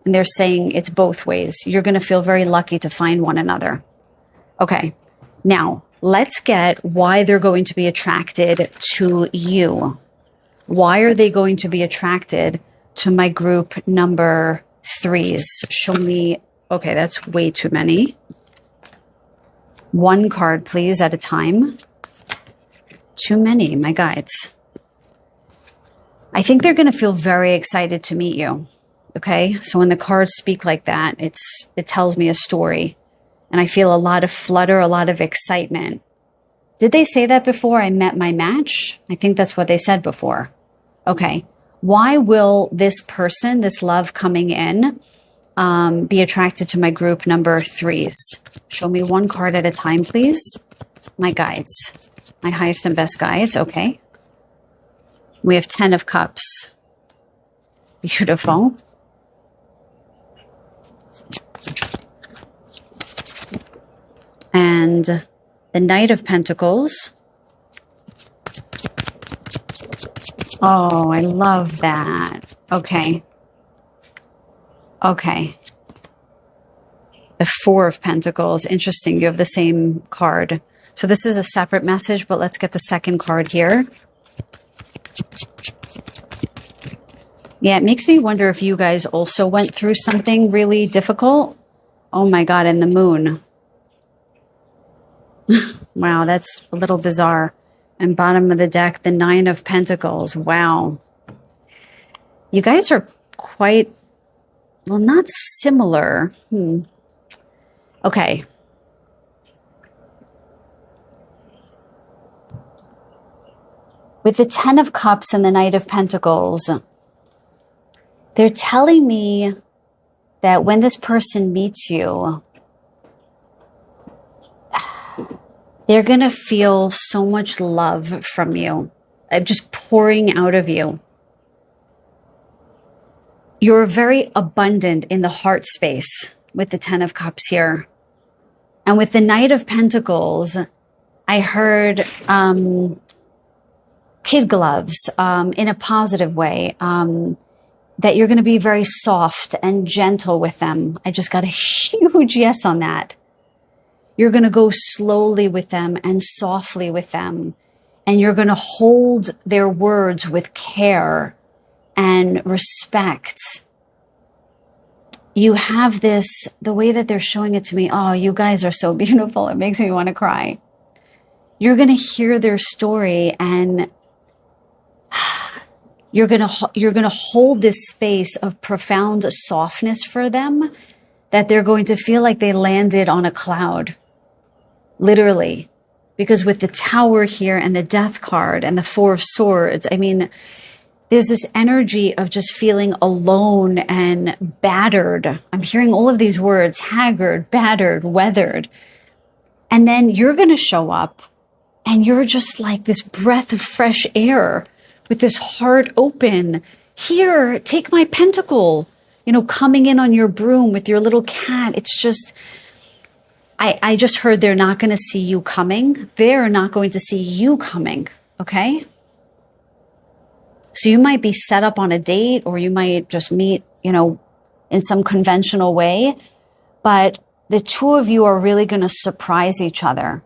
And they're saying it's both ways. You're going to feel very lucky to find one another. Okay, now let's get why they're going to be attracted to you. Why are they going to be attracted to my group number 3s? Show me. Okay, that's way too many. One card, please, at a time. Too many, my guides. I think they're going to feel very excited to meet you. Okay, so when the cards speak like that, it tells me a story. And I feel a lot of flutter, a lot of excitement. Did they say that before I met my match? I think that's what they said before. Okay, why will this person, this love coming in, be attracted to my group number 3s? Show me one card at a time, please. My guides, my highest and best guides. Okay. We have 10 of Cups. Beautiful. And the Knight of Pentacles. Oh, I love that. Okay. Okay. The 4 of Pentacles. Interesting. You have the same card. So this is a separate message, but let's get the second card here. Yeah, it makes me wonder if you guys also went through something really difficult. Oh my God, and the Moon. Wow, that's a little bizarre. And bottom of the deck, the 9 of Pentacles. Wow. You guys are quite, well, not similar. Okay. With the Ten of Cups and the Knight of Pentacles, they're telling me that when this person meets you, they're going to feel so much love from you, just pouring out of you. You're very abundant in the heart space with the Ten of Cups here. And with the Knight of Pentacles, I heard kid gloves in a positive way, that you're going to be very soft and gentle with them. I just got a huge yes on that. You're going to go slowly with them and softly with them. And you're going to hold their words with care and respect. You have this, the way that they're showing it to me, oh, you guys are so beautiful. It makes me want to cry. You're going to hear their story and you're going to hold this space of profound softness for them, that they're going to feel like they landed on a cloud. Literally. Because with the Tower here and the Death card and the Four of Swords, I mean, there's this energy of just feeling alone and battered. I'm hearing all of these words: haggard, battered, weathered. And then you're going to show up and you're just like this breath of fresh air with this heart open. Here, take my pentacle, coming in on your broom with your little cat. It's just, I just heard they're not going to see you coming. They're not going to see you coming. Okay. So you might be set up on a date, or you might just meet, in some conventional way, but the two of you are really going to surprise each other.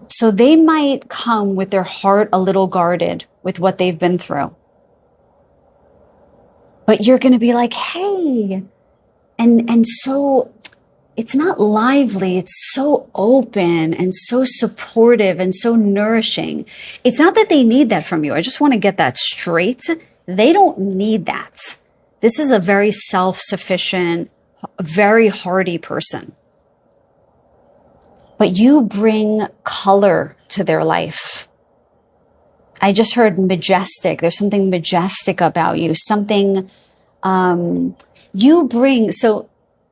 So they might come with their heart a little guarded with what they've been through. But you're going to be like, hey, and so it's not lively. It's so open and so supportive and so nourishing. It's not that they need that from you. I just want to get that straight. They don't need that. This is a very self-sufficient, very hearty person. But you bring color to their life. I just heard majestic. There's something majestic about you. Something you bring. So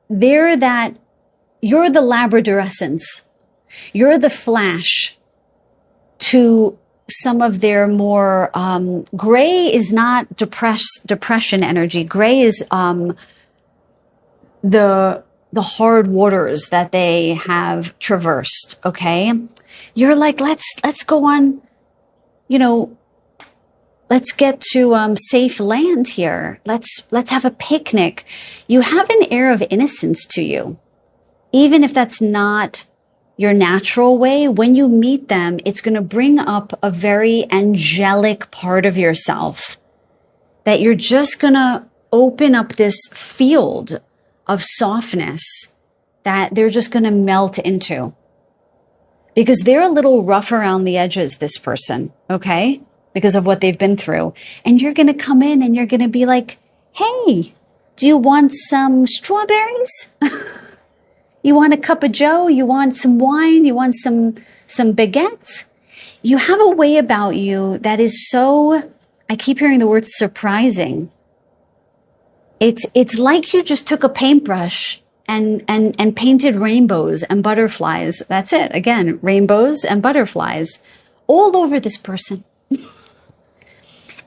you're the Labradorescence. You're the Flash to some of their more, gray is not depression energy. Gray is the hard waters that they have traversed. Okay. You're like, let's go on, let's get to safe land here. Let's have a picnic. You have an air of innocence to you. Even if that's not your natural way, when you meet them, it's going to bring up a very angelic part of yourself that you're just going to open up this field of softness that they're just going to melt into. Because they're a little rough around the edges, this person, okay? Because of what they've been through. And you're going to come in and you're going to be like, hey, do you want some strawberries? You want a cup of joe? You want some wine? You want some baguettes? You have a way about you that is so, I keep hearing the word surprising. It's like you just took a paintbrush and painted rainbows and butterflies. That's it. Again, rainbows and butterflies all over this person.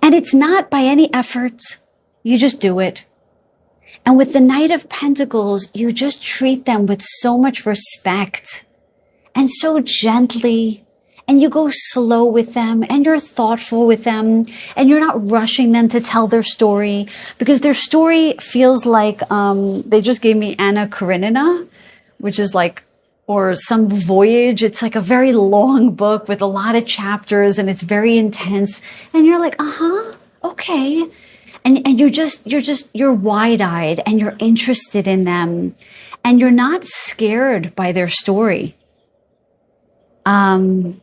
And it's not by any effort. You just do it. And with the Knight of Pentacles, you just treat them with so much respect and so gently. And you go slow with them and you're thoughtful with them and you're not rushing them to tell their story, because their story feels like, they just gave me Anna Karenina, which is like, or some voyage. It's like a very long book with a lot of chapters and it's very intense. And you're like, okay. And you're wide-eyed and you're interested in them and you're not scared by their story. Did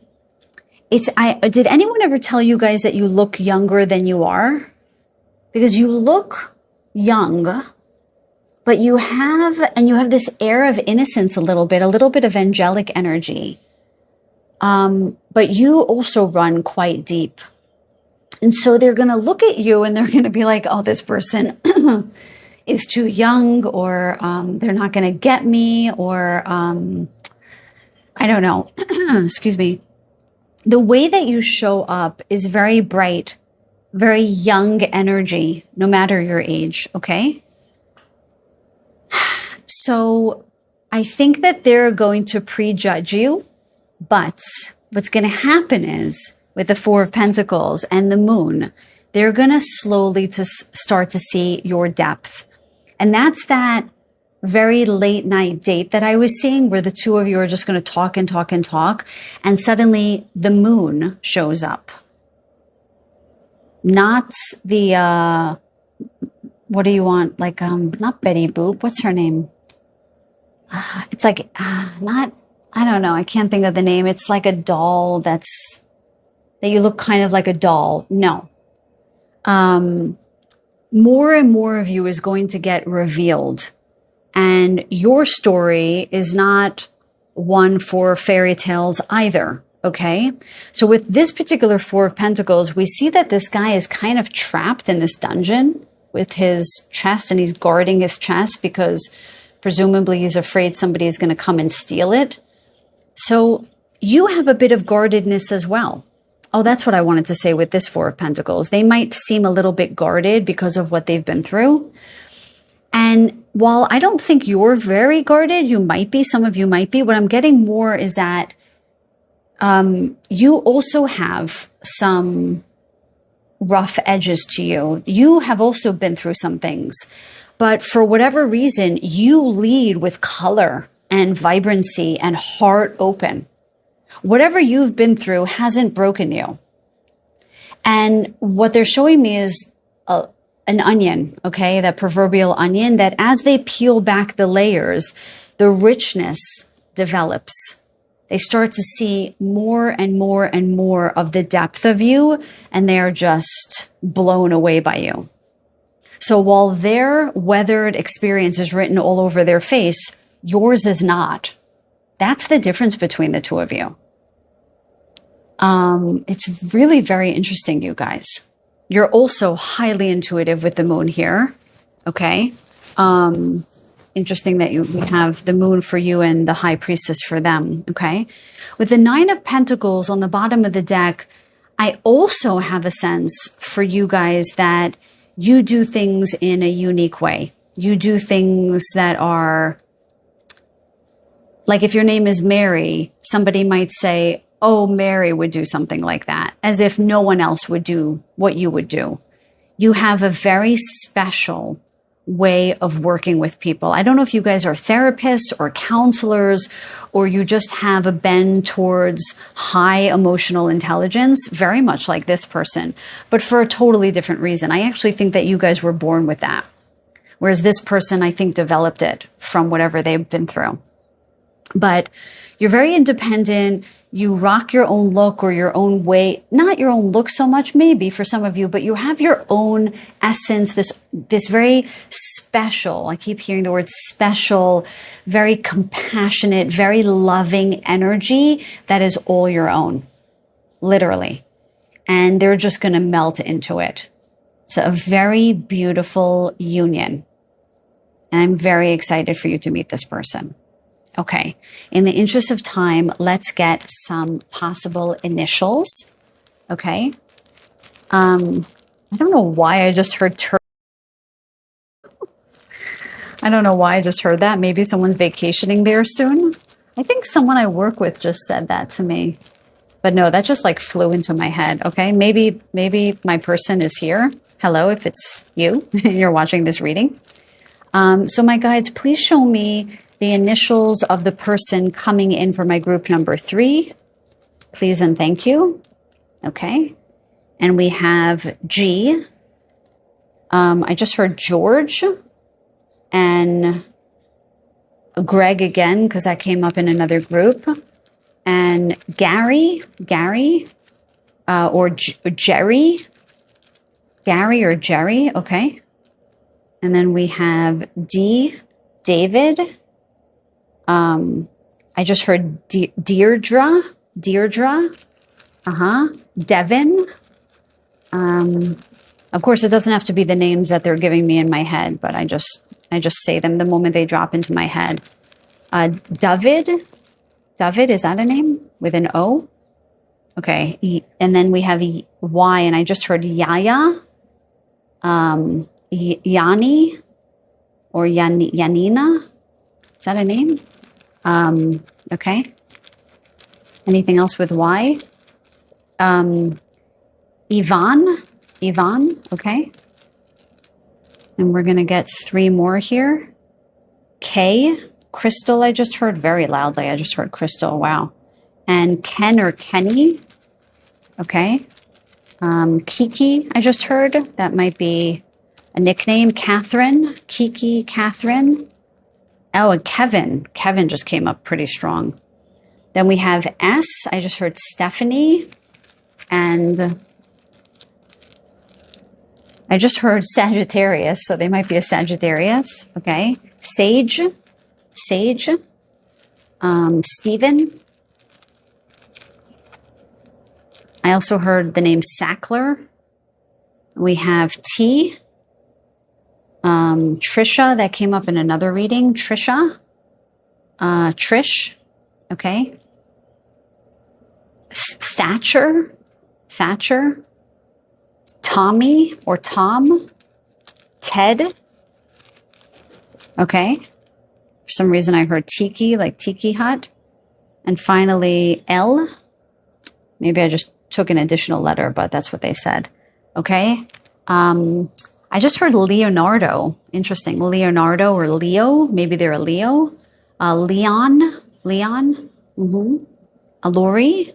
anyone ever tell you guys that you look younger than you are? Because you look young, but you have this air of innocence a little bit of angelic energy. but you also run quite deep. And so they're going to look at you and they're going to be like, oh, this person is too young, or they're not going to get me, or I don't know. Excuse me. The way that you show up is very bright, very young energy, no matter your age, okay? So I think that they're going to prejudge you, but what's going to happen is with the Four of Pentacles and the Moon, they're going to slowly start to see your depth. And that's that very late night date that I was seeing where the two of you are just going to talk and talk and talk. And suddenly the moon shows up. Not the, what do you want? Like, not Betty Boop. What's her name? It's like, not, I don't know. I can't think of the name. It's like a doll that you look kind of like a doll. No. More and more of you is going to get revealed. And your story is not one for fairy tales either. Okay. So with this particular Four of Pentacles, we see that this guy is kind of trapped in this dungeon with his chest, and he's guarding his chest because presumably he's afraid somebody is going to come and steal it. So you have a bit of guardedness as well. Oh, that's what I wanted to say with this Four of Pentacles. They might seem a little bit guarded because of what they've been through. And while I don't think you're very guarded, you might be, some of you might be, what I'm getting more is that you also have some rough edges to you. You have also been through some things, but for whatever reason, you lead with color and vibrancy and heart open. Whatever you've been through hasn't broken you. And what they're showing me is an onion, okay? That proverbial onion, that as they peel back the layers, the richness develops. They start to see more and more and more of the depth of you, and they are just blown away by you. So while their weathered experience is written all over their face, yours is not. That's the difference between the two of you. It's really very interesting, you guys. You're also highly intuitive with the moon here. Okay. Interesting that we have the moon for you and the high priestess for them. Okay. With the Nine of Pentacles on the bottom of the deck, I also have a sense for you guys that you do things in a unique way. You do things that are like, if your name is Mary, somebody might say, oh, Mary would do something like that, as if no one else would do what you would do. You have a very special way of working with people. I don't know if you guys are therapists or counselors, or you just have a bend towards high emotional intelligence, very much like this person, but for a totally different reason. I actually think that you guys were born with that, whereas this person, I think, developed it from whatever they've been through. But you're very independent. You rock your own look or your own way, not your own look so much, maybe for some of you, but you have your own essence, this very special, I keep hearing the word special, very compassionate, very loving energy that is all your own, literally. And they're just going to melt into it. It's a very beautiful union. And I'm very excited for you to meet this person. Okay, in the interest of time, let's get some possible initials. Okay. I don't know why I just heard I don't know why I just heard that. Maybe someone's vacationing there soon. I think someone I work with just said that to me. But no, that just like flew into my head. Okay, maybe my person is here. Hello, if it's you, you're watching this reading. So my guides, please show me the initials of the person coming in for my group number 3. Please and thank you. Okay. And we have G. I just heard George and Greg again, because that came up in another group. And Gary, or Jerry. Gary or Jerry. Okay. And then we have D, David. I just heard Deirdre. Devin. Of course, it doesn't have to be the names that they're giving me in my head, but I just say them the moment they drop into my head. David. David, is that a name with an O? Okay. And then we have Y, and I just heard Yaya. Yanni or Yanina. Is that a name? Okay. Anything else with Y? Ivan. Okay. And we're going to get 3 more here. K. Crystal, I just heard very loudly. I just heard Crystal. Wow. And Ken or Kenny. Okay. Kiki, I just heard. That might be a nickname. Catherine. Kiki, Catherine. Oh, and Kevin. Kevin just came up pretty strong. Then we have S. I just heard Stephanie. And I just heard Sagittarius, so they might be a Sagittarius. Okay. Sage. Sage. Stephen. I also heard the name Sackler. We have T. Trisha, that came up in another reading. Trisha. Trish. Okay. Thatcher. Thatcher. Tommy or Tom. Ted. Okay. For some reason I heard Tiki, like Tiki Hut. And finally, L. Maybe I just took an additional letter, but that's what they said. Okay. I just heard Leonardo. Interesting. Leonardo or Leo. Maybe they're a Leo. Leon. Lori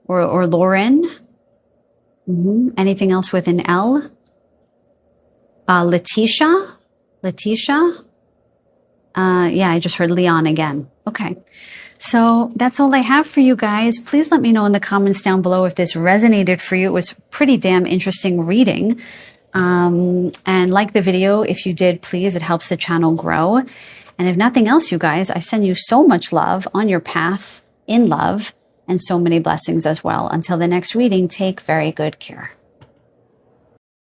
or Lauren. Anything else with an L? Letitia. Yeah, I just heard Leon again. Okay. So that's all I have for you guys. Please let me know in the comments down below if this resonated for you. It was pretty damn interesting reading. And like the video, if you did, please, it helps the channel grow. And if nothing else, you guys, I send you so much love on your path in love and so many blessings as well. Until the next reading, take very good care.